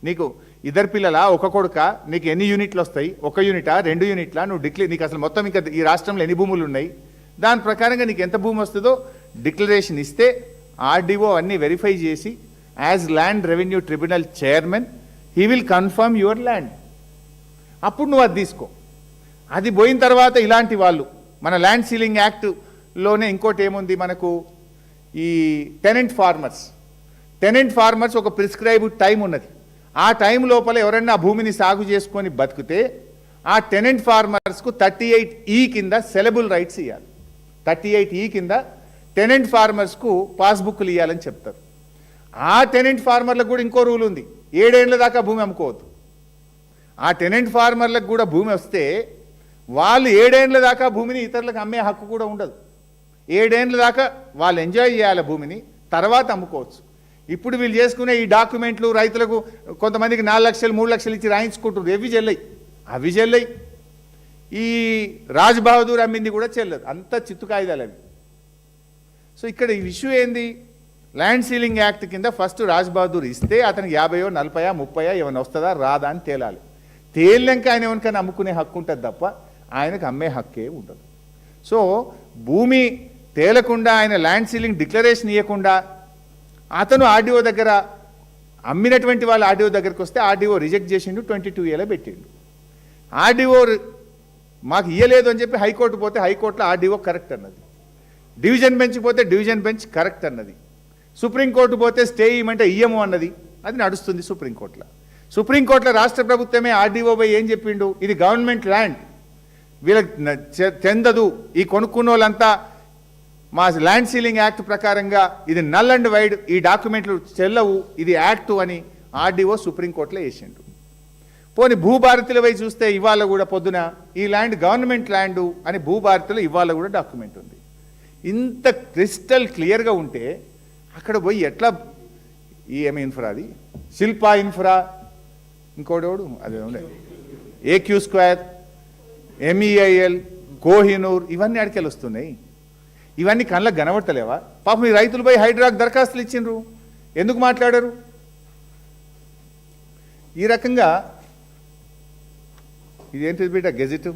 నీకు ఇద్దరు పిల్లలా, ఒక కొడుక, నీకు ఎన్ని యూనిట్లు వస్తాయి, 1 యూనిటా 2 యూనిట్లా, నువ్వు నీకు అసలు మొత్తం ఇంకా ఈ రాష్ట్రంలో ఎన్ని భూములు ఉన్నాయి, దాని ప్రకారంగా నీకు ఎంత భూమి వస్తుందో డిక్లరేషన్ ఇస్తే ఆర్డీఓ అన్నీ వెరిఫై చేసి as land revenue tribunal chairman he will confirm your land. అప్పుడు నువ్వు అది తీసుకో. అది పోయిన తర్వాత ఇలాంటి వాళ్ళు మన ల్యాండ్ సీలింగ్ యాక్ట్లోనే ఇంకోటి ఏముంది మనకు, ఈ టెనెంట్ ఫార్మర్స్ ఒక ప్రిస్క్రైబ్డ్ టైం ఉన్నది. ఆ టైం లోపల ఎవరన్నా ఆ భూమిని సాగు చేసుకొని బతికితే ఆ టెనెంట్ ఫార్మర్స్కు 38E కింద సెలబుల్ రైట్స్ ఇవ్వాలి. 38E కింద టెనెంట్ ఫార్మర్స్కు పాస్బుక్లు ఇవ్వాలని చెప్తారు. ఆ టెనెంట్ ఫార్మర్లకు కూడా ఇంకో రూల్ ఉంది, 7 ఏళ్ల దాకా భూమి అమ్ముకోవద్దు. ఆ టెనెంట్ ఫార్మర్లకు కూడా భూమి వస్తే వాళ్ళు 7 ఏళ్ల దాకా భూమిని ఇతరులకు అమ్మే హక్కు కూడా ఉండదు. 7 ఏళ్ల దాకా వాళ్ళు ఎంజాయ్ చేయాలి భూమిని, తర్వాత అమ్ముకోవచ్చు. ఇప్పుడు వీళ్ళు చేసుకునే ఈ డాక్యుమెంట్లు రైతులకు కొంతమందికి 4 లక్షలు 3 లక్షలు ఇచ్చి రాయించుకుంటున్నారు. అవి చెల్లయి. ఈ రాజ్ బహదూర్ అమ్మింది కూడా చెల్లదు. అంత చిత్తు కాయిదాలు అవి. సో ఇక్కడ ఈ ఇష్యూ ఏంది? ల్యాండ్ సీలింగ్ యాక్ట్ కింద ఫస్ట్ రాజ్ బహదూర్ ఇస్తే అతనికి 50, 40, 30 ఏమైనా వస్తుందా రాదా అని తేలాలి. తేలినాక ఆయన ఎవరికైనా అమ్ముకునే హక్కు ఉంటుంది తప్ప ఆయనకు అమ్మే హక్కే ఉండదు. సో భూమి తేలకుండా ఆయన ల్యాండ్ సీలింగ్ డిక్లరేషన్ ఇవ్వకుండా అతను ఆర్డీఓ దగ్గర అమ్మినటువంటి వాళ్ళు ఆర్డీఓ దగ్గరికి వస్తే ఆర్డీఓ రిజెక్ట్ చేసిండు, 22A పెట్టిండు. ఆర్డీఓ మాకు ఇయ్యలేదు అని చెప్పి హైకోర్టు పోతే హైకోర్టులో ఆర్డీఓ కరెక్ట్ అన్నది, డివిజన్ బెంచ్ పోతే డివిజన్ బెంచ్ కరెక్ట్ అన్నది, సుప్రీంకోర్టు పోతే స్టే ఇవ్వమంటే ఇయ్యము అన్నది. అది నడుస్తుంది సుప్రీంకోర్టులో. సుప్రీంకోర్టులో రాష్ట్ర ప్రభుత్వమే ఆర్డీఓ పోయి ఏం చెప్పిండు? ఇది గవర్నమెంట్ ల్యాండ్, వీళ్ళకి చెందదు, ఈ కొనుక్కున్న వాళ్ళంతా మా ల్యాండ్ సీలింగ్ యాక్ట్ ప్రకారంగా ఇది నల్ అండ్ వైడ్, ఈ డాక్యుమెంట్లు చెల్లవు, ఇది యాక్టు అని ఆర్డీఓ సుప్రీంకోర్టులో వేసిండు. పోనీ భూభారతిలో పోయి చూస్తే ఇవాళ కూడా పొద్దున ఈ ల్యాండ్ గవర్నమెంట్ ల్యాండు అని భూభారతిలో ఇవాళ కూడా డాక్యుమెంట్ ఉంది. ఇంత క్రిస్టల్ క్లియర్గా ఉంటే అక్కడ పోయి ఎట్లా ఏమి ఇన్ఫ్రా, అది శిల్పా ఇన్ఫ్రా, ఇంకోడోడు అదే AQ స్క్వేర్, MEIL, కోహినూర్, ఇవన్నీ అడికెళ్ళి వస్తున్నాయి. ఇవన్నీ కళ్ళకు కనబడతలేవా? పాపం ఈ రైతులు పోయి హైడ్రాక్ దరఖాస్తులు ఇచ్చిండ్రు, ఎందుకు మాట్లాడారు? ఈ రకంగా ఇదేంటిది బిడ్డ గెజెట్